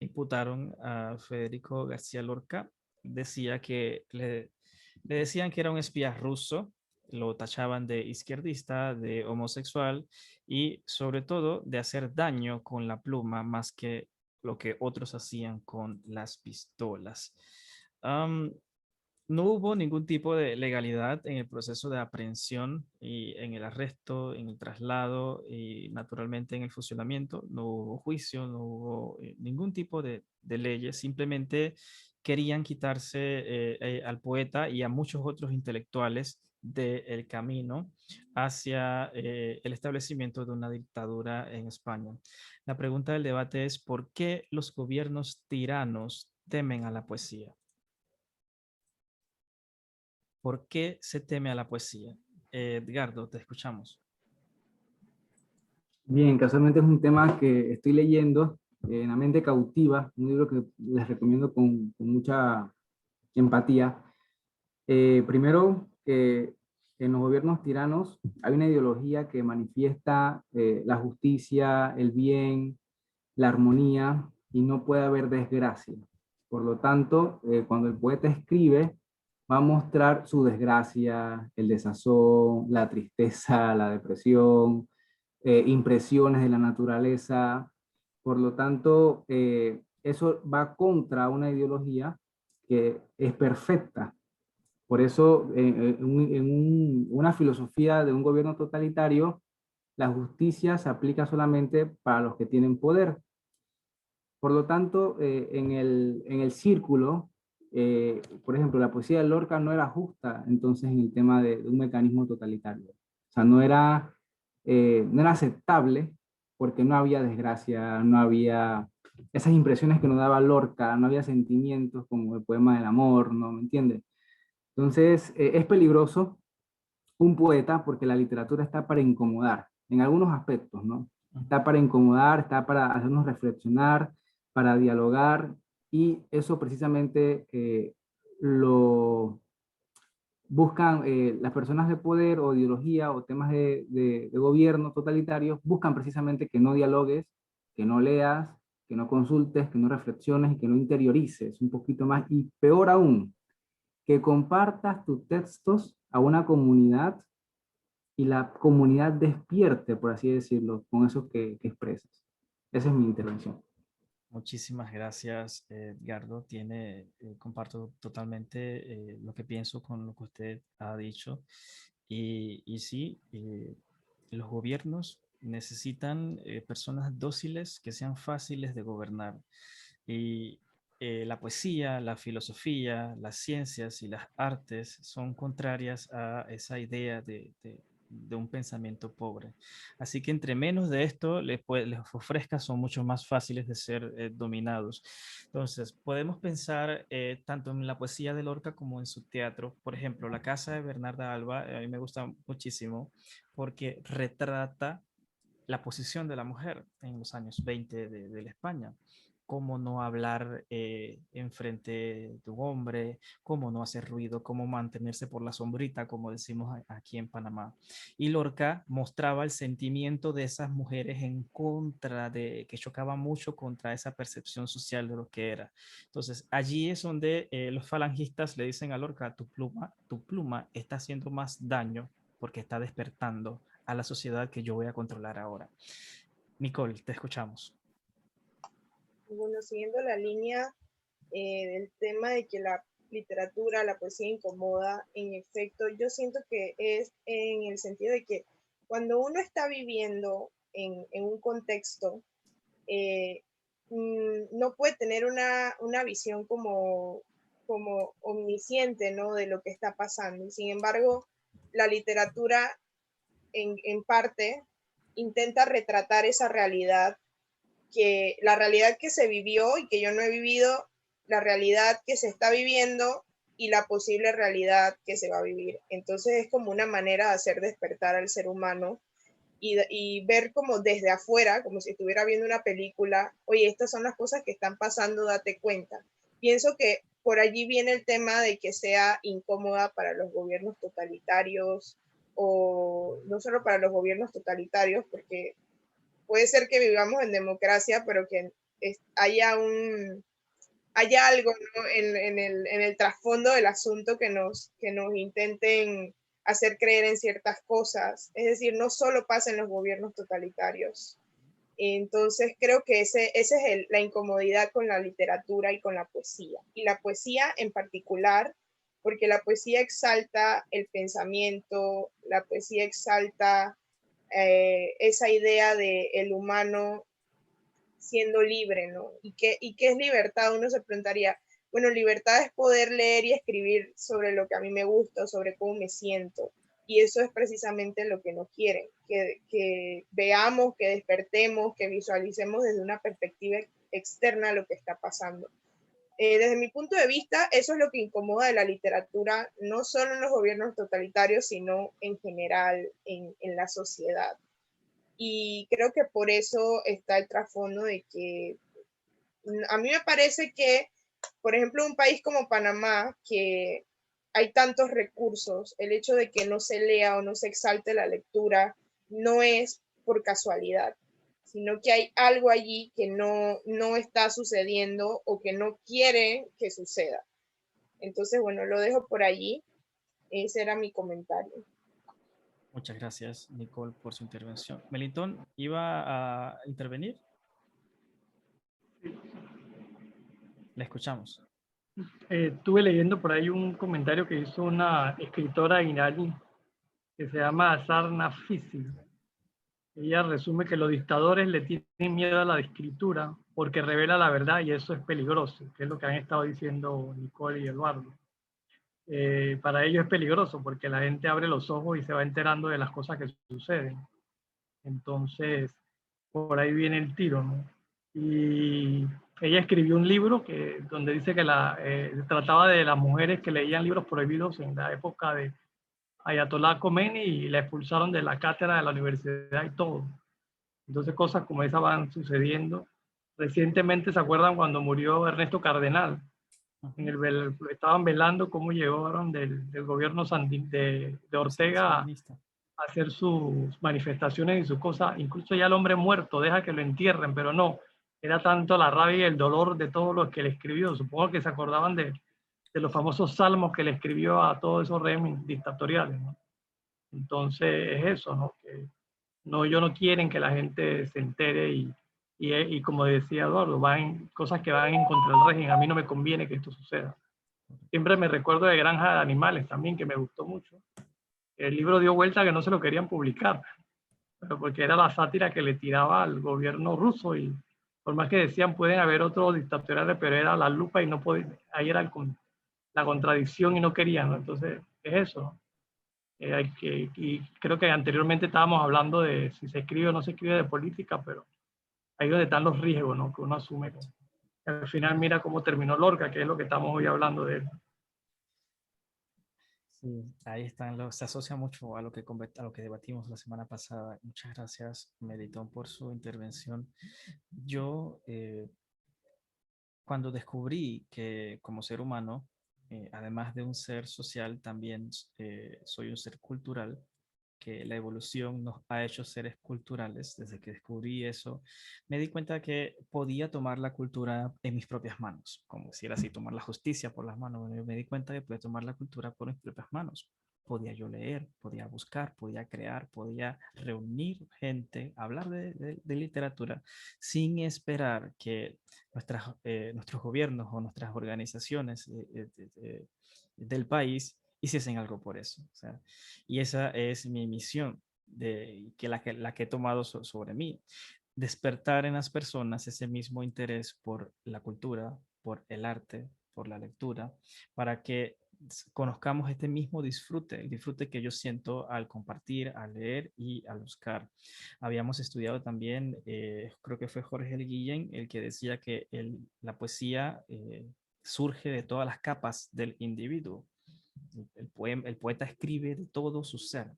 imputaron a Federico García Lorca. Decía que le decían que era un espía ruso, lo tachaban de izquierdista, de homosexual y sobre todo de hacer daño con la pluma más que lo que otros hacían con las pistolas. No hubo ningún tipo de legalidad en el proceso de aprehensión y en el arresto, en el traslado y naturalmente en el fusilamiento. No hubo juicio, no hubo ningún tipo de leyes. Simplemente querían quitarse al poeta y a muchos otros intelectuales del camino hacia el establecimiento de una dictadura en España. La pregunta del debate es: ¿por qué los gobiernos tiranos temen a la poesía? ¿Por qué se teme a la poesía? Edgardo, te escuchamos. Bien, casualmente es un tema que estoy leyendo en La mente cautiva, un libro que les recomiendo con mucha empatía. Primero, en los gobiernos tiranos hay una ideología que manifiesta la justicia, el bien, la armonía, y no puede haber desgracia. Por lo tanto, cuando el poeta escribe, va a mostrar su desgracia, el desazón, la tristeza, la depresión, impresiones de la naturaleza. Por lo tanto, eso va contra una ideología que es perfecta. Por eso, en una filosofía de un gobierno totalitario, la justicia se aplica solamente para los que tienen poder. Por lo tanto, en el círculo, por ejemplo, la poesía de Lorca no era justa entonces en el tema de un mecanismo totalitario. O sea, no era aceptable porque no había desgracia, no había esas impresiones que nos daba Lorca, no había sentimientos como el poema del amor, ¿no? ¿Me entiendes? Entonces, es peligroso un poeta, porque la literatura está para incomodar, en algunos aspectos, ¿no? Está para incomodar, está para hacernos reflexionar, para dialogar, y eso precisamente lo buscan las personas de poder o ideología o temas de gobierno totalitarios, buscan precisamente que no dialogues, que no leas, que no consultes, que no reflexiones y que no interiorices un poquito más, y peor aún, que compartas tus textos a una comunidad y la comunidad despierte, por así decirlo, con eso que expresas. Esa es mi intervención. Muchísimas gracias, Edgardo. Comparto totalmente lo que pienso con lo que usted ha dicho. Y sí, los gobiernos necesitan personas dóciles que sean fáciles de gobernar. Y la poesía, la filosofía, las ciencias y las artes son contrarias a esa idea de un pensamiento pobre. Así que entre menos de esto les ofrezca, son mucho más fáciles de ser dominados. Entonces, podemos pensar tanto en la poesía de Lorca como en su teatro. Por ejemplo, La Casa de Bernarda Alba, a mí me gusta muchísimo porque retrata la posición de la mujer en los años 20 de la España. Cómo no hablar en frente de un hombre, cómo no hacer ruido, cómo mantenerse por la sombrita, como decimos aquí en Panamá. Y Lorca mostraba el sentimiento de esas mujeres en contra de, que chocaba mucho contra esa percepción social de lo que era. Entonces, allí es donde los falangistas le dicen a Lorca, tu pluma está haciendo más daño porque está despertando a la sociedad que yo voy a controlar ahora. Nicole, te escuchamos. Bueno, siguiendo la línea del tema de que la literatura, la poesía incomoda, en efecto, yo siento que es en el sentido de que cuando uno está viviendo en un contexto, no puede tener una visión como omnisciente, ¿no? De lo que está pasando. Sin embargo, la literatura en parte intenta retratar esa realidad, que la realidad que se vivió y que yo no he vivido, la realidad que se está viviendo y la posible realidad que se va a vivir. Entonces es como una manera de hacer despertar al ser humano y ver como desde afuera, como si estuviera viendo una película, oye, estas son las cosas que están pasando, date cuenta. Pienso que por allí viene el tema de que sea incómoda para los gobiernos totalitarios, o no solo para los gobiernos totalitarios, porque puede ser que vivamos en democracia, pero que haya algo, ¿no? en el trasfondo del asunto que nos intenten hacer creer en ciertas cosas. Es decir, no solo pasa en los gobiernos totalitarios. Entonces creo que esa es la incomodidad con la literatura y con la poesía. Y la poesía en particular, porque la poesía exalta el pensamiento, la poesía exalta esa idea de el humano siendo libre, ¿no? ¿Y qué es libertad? Uno se preguntaría, bueno, libertad es poder leer y escribir sobre lo que a mí me gusta, sobre cómo me siento. Y eso es precisamente lo que nos quieren, que veamos, que despertemos, que visualicemos desde una perspectiva externa lo que está pasando. Desde mi punto de vista, eso es lo que incomoda de la literatura, no solo en los gobiernos totalitarios, sino en general en la sociedad. Y creo que por eso está el trasfondo de que a mí me parece que, por ejemplo, un país como Panamá, que hay tantos recursos, el hecho de que no se lea o no se exalte la lectura no es por casualidad, sino que hay algo allí que no está sucediendo o que no quiere que suceda. Entonces, bueno, lo dejo por allí. Ese era mi comentario. Muchas gracias, Nicole, por su intervención. Melitón, ¿iba a intervenir? La escuchamos. Estuve leyendo por ahí un comentario que hizo una escritora iraní que se llama Sarna Fisi. Ella resume que los dictadores le tienen miedo a la escritura porque revela la verdad y eso es peligroso, que es lo que han estado diciendo Nicole y Eduardo. Para ellos es peligroso porque la gente abre los ojos y se va enterando de las cosas que suceden. Entonces, por ahí viene el tiro, ¿no? Y ella escribió un libro donde dice que trataba de las mujeres que leían libros prohibidos en la época de Ayatollah Khomeini y la expulsaron de la cátedra de la universidad y todo. Entonces cosas como esas van sucediendo. Recientemente, ¿se acuerdan cuando murió Ernesto Cardenal? Estaban velando cómo llegaron del gobierno de Ortega a hacer sus manifestaciones y sus cosas. Incluso ya el hombre muerto, deja que lo entierren, pero no. Era tanto la rabia y el dolor de todos los que le escribió. Supongo que se acordaban de los famosos salmos que le escribió a todos esos regímenes dictatoriales, ¿no? Entonces es eso, ¿no? Que no, ellos no quieren que la gente se entere y como decía Eduardo, cosas que van en contra del régimen. A mí no me conviene que esto suceda. Siempre me recuerdo de Granja de Animales también, que me gustó mucho. El libro dio vuelta que no se lo querían publicar, pero porque era la sátira que le tiraba al gobierno ruso y por más que decían pueden haber otros dictatoriales, pero era la lupa y no podía, ahí era la contradicción y no querían, ¿no? Entonces es eso, ¿no? Y creo que anteriormente estábamos hablando de si se escribe o no se escribe de política, pero ahí donde están los riesgos, ¿no? Que uno asume. Al final mira cómo terminó Lorca, que es lo que estamos hoy hablando de él. Sí, ahí están se asocia mucho a lo que debatimos la semana pasada. Muchas gracias, Melitón, por su intervención. Yo, cuando descubrí que como ser humano, además de un ser social, también soy un ser cultural, que la evolución nos ha hecho seres culturales. Desde que descubrí eso, me di cuenta que podía tomar la cultura en mis propias manos, como decir así, tomar la justicia por las manos. Me di cuenta que podía tomar la cultura por mis propias manos. Podía yo leer, podía buscar, podía crear, podía reunir gente, hablar de literatura sin esperar que nuestros gobiernos o nuestras organizaciones del país hiciesen algo por eso. O sea, y esa es mi misión, la que he tomado sobre mí. Despertar en las personas ese mismo interés por la cultura, por el arte, por la lectura, para que conozcamos este mismo disfrute, el disfrute que yo siento al compartir, al leer y al buscar. Habíamos estudiado también, creo que fue Jorge El Guillén, el que decía que la poesía surge de todas las capas del individuo. El poeta escribe de todo su ser,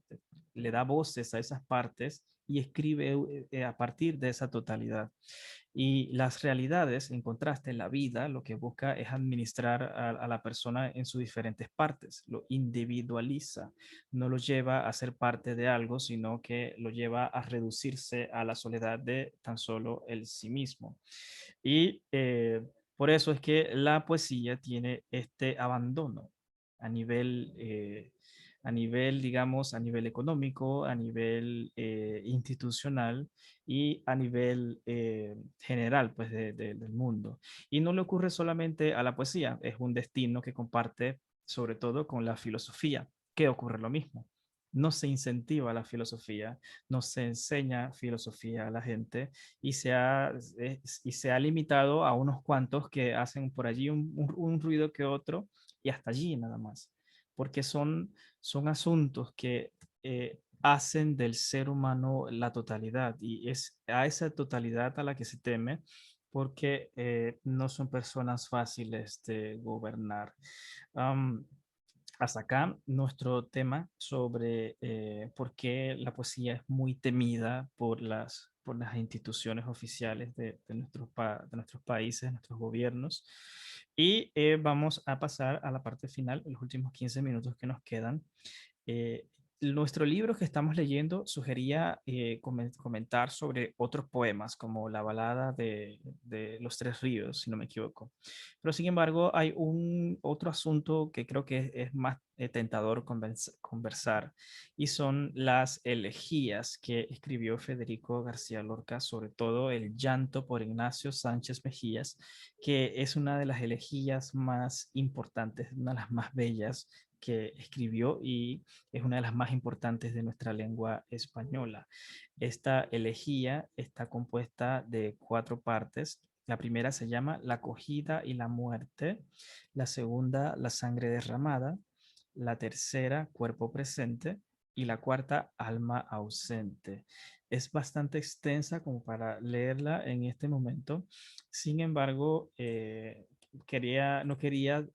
le da voces a esas partes y escribe a partir de esa totalidad. Y las realidades, en contraste, la vida lo que busca es administrar a la persona en sus diferentes partes, lo individualiza, no lo lleva a ser parte de algo, sino que lo lleva a reducirse a la soledad de tan solo el sí mismo. Y por eso es que la poesía tiene este abandono a nivel, digamos, a nivel económico, a nivel institucional y a nivel general, pues, del mundo. Y no le ocurre solamente a la poesía, es un destino que comparte sobre todo con la filosofía, que ocurre lo mismo. No se incentiva la filosofía, no se enseña filosofía a la gente y se ha limitado a unos cuantos que hacen por allí un ruido que otro y hasta allí nada más, porque son asuntos que hacen del ser humano la totalidad y es a esa totalidad a la que se teme porque no son personas fáciles de gobernar. Hasta acá nuestro tema sobre por qué la poesía es muy temida por las instituciones oficiales de nuestros países, de nuestros gobiernos. Y vamos a pasar a la parte final, los últimos 15 minutos que nos quedan. Eh, Nuestro libro que estamos leyendo sugería comentar sobre otros poemas, como la balada de Los Tres Ríos, si no me equivoco. Pero sin embargo, hay otro asunto que creo que es más tentador conversar, y son las elegías que escribió Federico García Lorca, sobre todo El llanto por Ignacio Sánchez Mejías, que es una de las elegías más importantes, una de las más bellas que escribió y es una de las más importantes de nuestra lengua española. Esta elegía está compuesta de 4 partes. La primera se llama La acogida y la muerte, la segunda La sangre derramada, la tercera Cuerpo presente y la cuarta Alma ausente. Es bastante extensa como para leerla en este momento. Sin embargo, no quería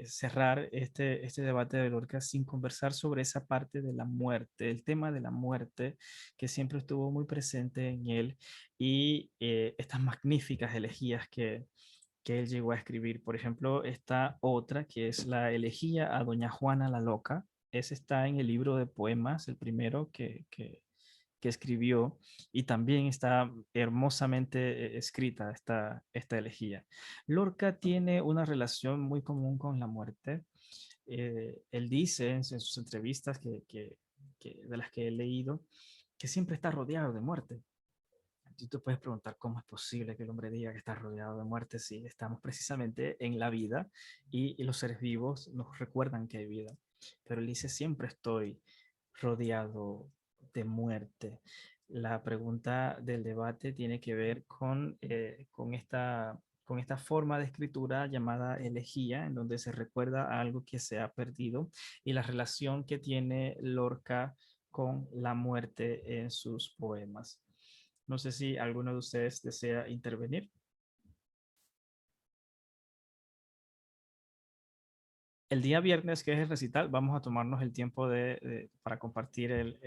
cerrar este debate de Lorca sin conversar sobre esa parte de la muerte, el tema de la muerte que siempre estuvo muy presente en él y estas magníficas elegías que él llegó a escribir. Por ejemplo, esta otra que es la elegía a Doña Juana la Loca. Ese está en el libro de poemas, el primero que escribió, y también está hermosamente escrita esta elegía. Lorca tiene una relación muy común con la muerte. Él dice en sus entrevistas de las que he leído que siempre está rodeado de muerte. Tú te puedes preguntar cómo es posible que el hombre diga que está rodeado de muerte si estamos precisamente en la vida y los seres vivos nos recuerdan que hay vida. Pero él dice, siempre estoy rodeado de muerte. La pregunta del debate tiene que ver con esta forma de escritura llamada elegía, en donde se recuerda a algo que se ha perdido y la relación que tiene Lorca con la muerte en sus poemas. No sé si alguno de ustedes desea intervenir. El día viernes, que es el recital, vamos a tomarnos el tiempo para compartir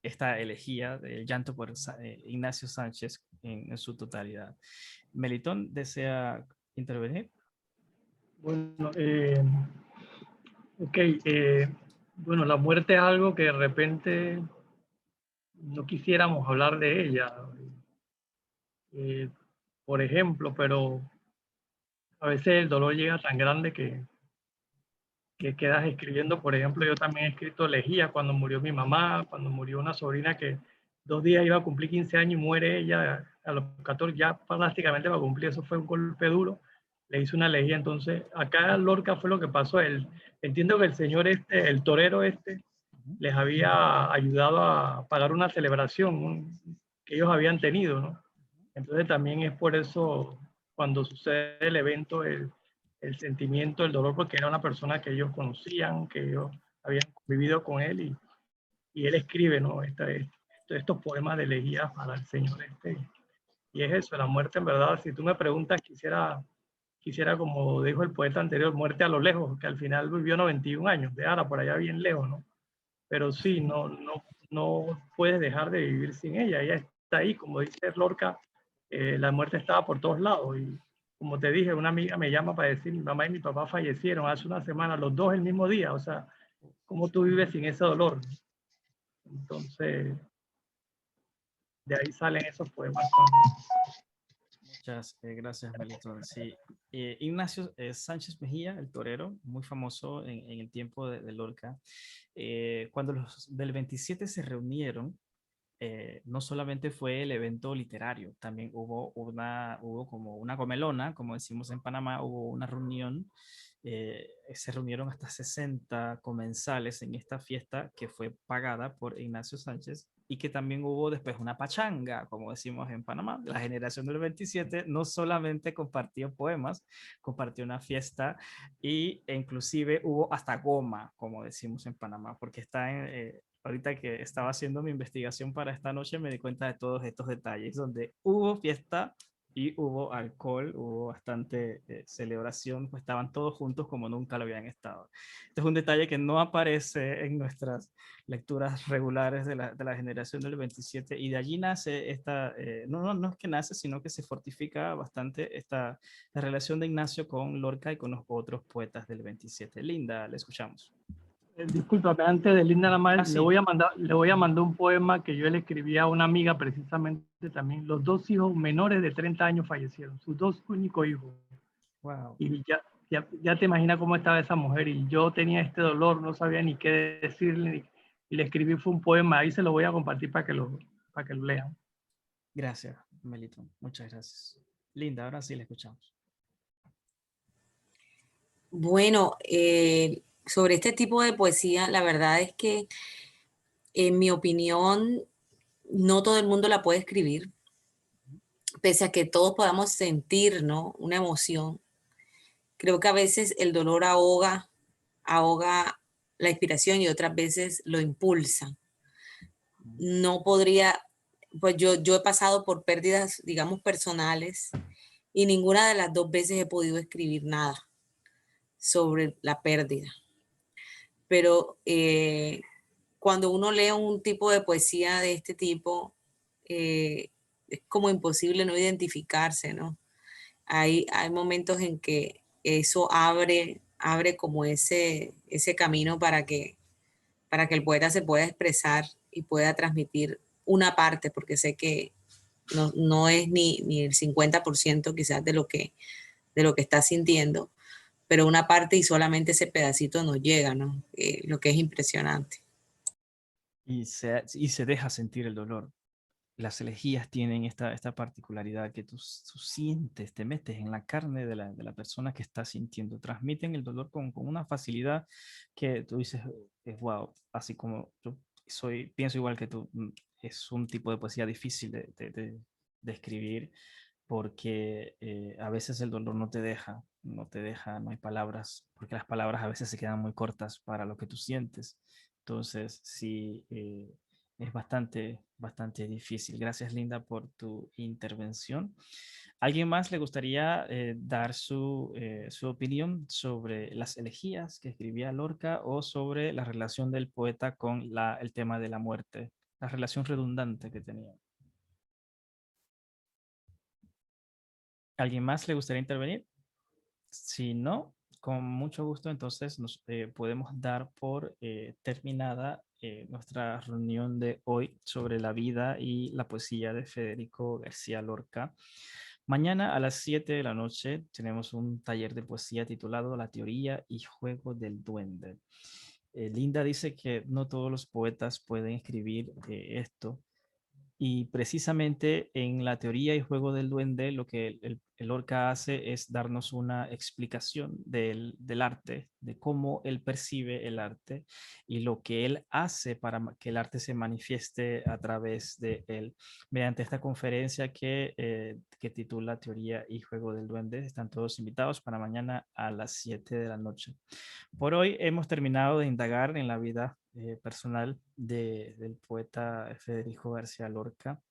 esta elegía del llanto por Ignacio Sánchez en su totalidad. Melitón, ¿desea intervenir? Bueno, bueno, la muerte es algo que de repente no quisiéramos hablar de ella, por ejemplo, pero a veces el dolor llega tan grande que quedas escribiendo. Por ejemplo, yo también he escrito elegías cuando murió mi mamá, cuando murió una sobrina que 2 días iba a cumplir 15 años y muere ella a los 14, ya prácticamente va a cumplir. Eso fue un golpe duro. Le hice una elegía. Entonces, acá Lorca fue lo que pasó. Entiendo que el señor el torero les había ayudado a pagar una celebración que ellos habían tenido, ¿no? Entonces también es por eso cuando sucede el evento, el sentimiento, el dolor, porque era una persona que ellos conocían, que ellos habían vivido con él y él escribe, ¿no? Estos poemas de elegías para el señor y es eso, la muerte en verdad. Si tú me preguntas, quisiera como dijo el poeta anterior, muerte a lo lejos, que al final vivió 91 años, de ahora por allá bien lejos, ¿no? Pero sí, no puedes dejar de vivir sin ella. Ella está ahí, como dice Lorca, la muerte estaba por todos lados. Y como te dije, una amiga me llama para decir, mi mamá y mi papá fallecieron hace una semana, los dos el mismo día. O sea, ¿cómo tú vives sin ese dolor? Entonces, de ahí salen esos poemas. Muchas gracias, Melitón. Sí, Ignacio Sánchez Mejía, el torero, muy famoso en el tiempo de Lorca. Cuando los del 27 se reunieron, no solamente fue el evento literario, también hubo como una comelona, como decimos en Panamá, hubo una reunión. Se reunieron hasta 60 comensales en esta fiesta que fue pagada por Ignacio Sánchez y que también hubo después una pachanga, como decimos en Panamá. La generación del 27 no solamente compartió poemas, compartió una fiesta e inclusive hubo hasta goma, como decimos en Panamá, porque está ahorita que estaba haciendo mi investigación para esta noche me di cuenta de todos estos detalles, donde hubo fiesta y hubo alcohol, hubo bastante celebración, pues estaban todos juntos como nunca lo habían estado. Este es un detalle que no aparece en nuestras lecturas regulares de la generación del 27 y de allí nace no es que nace, sino que se fortifica bastante la relación de Ignacio con Lorca y con los otros poetas del 27. Linda, le escuchamos. Discúlpame, antes de Linda, nada más, sí. le voy a mandar un poema que yo le escribí a una amiga precisamente también. Los 2 hijos menores de 30 años fallecieron, sus 2 únicos hijos. Wow. Y ya te imaginas cómo estaba esa mujer y yo tenía este dolor, no sabía ni qué decirle y le escribí fue un poema, ahí se lo voy a compartir para que lo lean. Gracias, Melito, muchas gracias. Linda, ahora sí le escuchamos. Bueno, sobre este tipo de poesía, la verdad es que, en mi opinión, no todo el mundo la puede escribir, pese a que todos podamos sentir, ¿no?, una emoción. Creo que a veces el dolor ahoga la inspiración y otras veces lo impulsa. No podría, pues yo he pasado por pérdidas, digamos, personales y ninguna de las dos veces he podido escribir nada sobre la pérdida. Pero cuando uno lee un tipo de poesía de este tipo, es como imposible no identificarse, ¿no? Hay momentos en que eso abre como ese camino para que el poeta se pueda expresar y pueda transmitir una parte, porque sé que no es ni el 50% quizás de lo que está sintiendo, pero una parte y solamente ese pedacito nos llega, ¿no? Lo que es impresionante. Y se deja sentir el dolor. Las elegías tienen esta particularidad que tú sientes, te metes en la carne de la persona que está sintiendo, transmiten el dolor con una facilidad que tú dices, wow, así como yo pienso igual que tú, es un tipo de poesía difícil de escribir porque a veces el dolor no te deja, no hay palabras, porque las palabras a veces se quedan muy cortas para lo que tú sientes. Entonces, sí, es bastante difícil. Gracias, Linda, por tu intervención. ¿Alguien más le gustaría dar su opinión sobre las elegías que escribía Lorca o sobre la relación del poeta con el tema de la muerte, la relación redundante que tenía? ¿Alguien más le gustaría intervenir? Si no, con mucho gusto, entonces nos podemos dar por terminada nuestra reunión de hoy sobre la vida y la poesía de Federico García Lorca. Mañana a las 7 de la noche tenemos un taller de poesía titulado La teoría y juego del duende. Linda dice que no todos los poetas pueden escribir esto, y precisamente en la teoría y juego del duende, lo que el Lorca hace es darnos una explicación del arte, de cómo él percibe el arte y lo que él hace para que el arte se manifieste a través de él. Mediante esta conferencia que titula Teoría y juego del duende, están todos invitados para mañana a las 7 de la noche. Por hoy hemos terminado de indagar en la vida personal del poeta Federico García Lorca.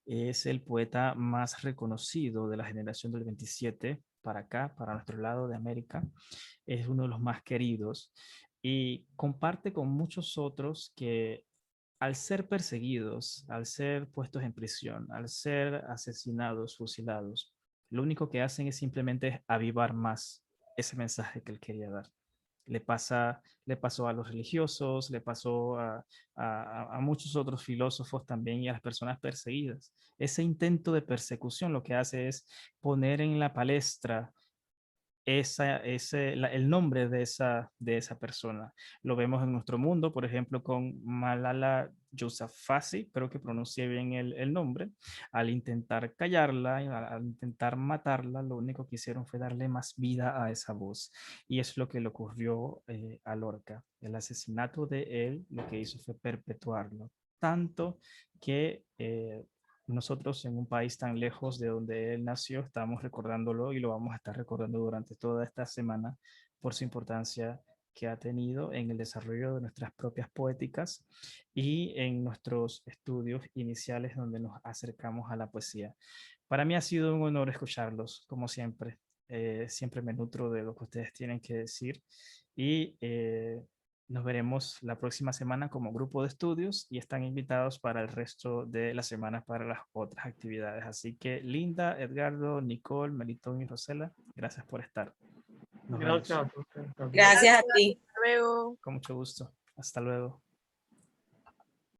Es el poeta más reconocido de la generación del 27 para acá, para nuestro lado de América. Es uno de los más queridos y comparte con muchos otros que al ser perseguidos, al ser puestos en prisión, al ser asesinados, fusilados, lo único que hacen es simplemente avivar más ese mensaje que él quería dar. Le pasó a los religiosos, le pasó a muchos otros filósofos también y a las personas perseguidas. Ese intento de persecución lo que hace es poner en la palestra el nombre de esa persona. Lo vemos en nuestro mundo, por ejemplo, con Malala Yousafzai, creo que pronuncié bien el nombre. Al intentar callarla, al intentar matarla, lo único que hicieron fue darle más vida a esa voz. Y es lo que le ocurrió a Lorca. El asesinato de él lo que hizo fue perpetuarlo. Tanto que nosotros en un país tan lejos de donde él nació, estamos recordándolo y lo vamos a estar recordando durante toda esta semana por su importancia que ha tenido en el desarrollo de nuestras propias poéticas y en nuestros estudios iniciales donde nos acercamos a la poesía. Para mí ha sido un honor escucharlos, como siempre. Siempre me nutro de lo que ustedes tienen que decir y nos veremos la próxima semana como grupo de estudios y están invitados para el resto de las semanas para las otras actividades. Así que Linda, Edgardo, Nicole, Melitón y Rosela, gracias por estar. Gracias a usted. Gracias a ti. Hasta luego. Con mucho gusto. Hasta luego.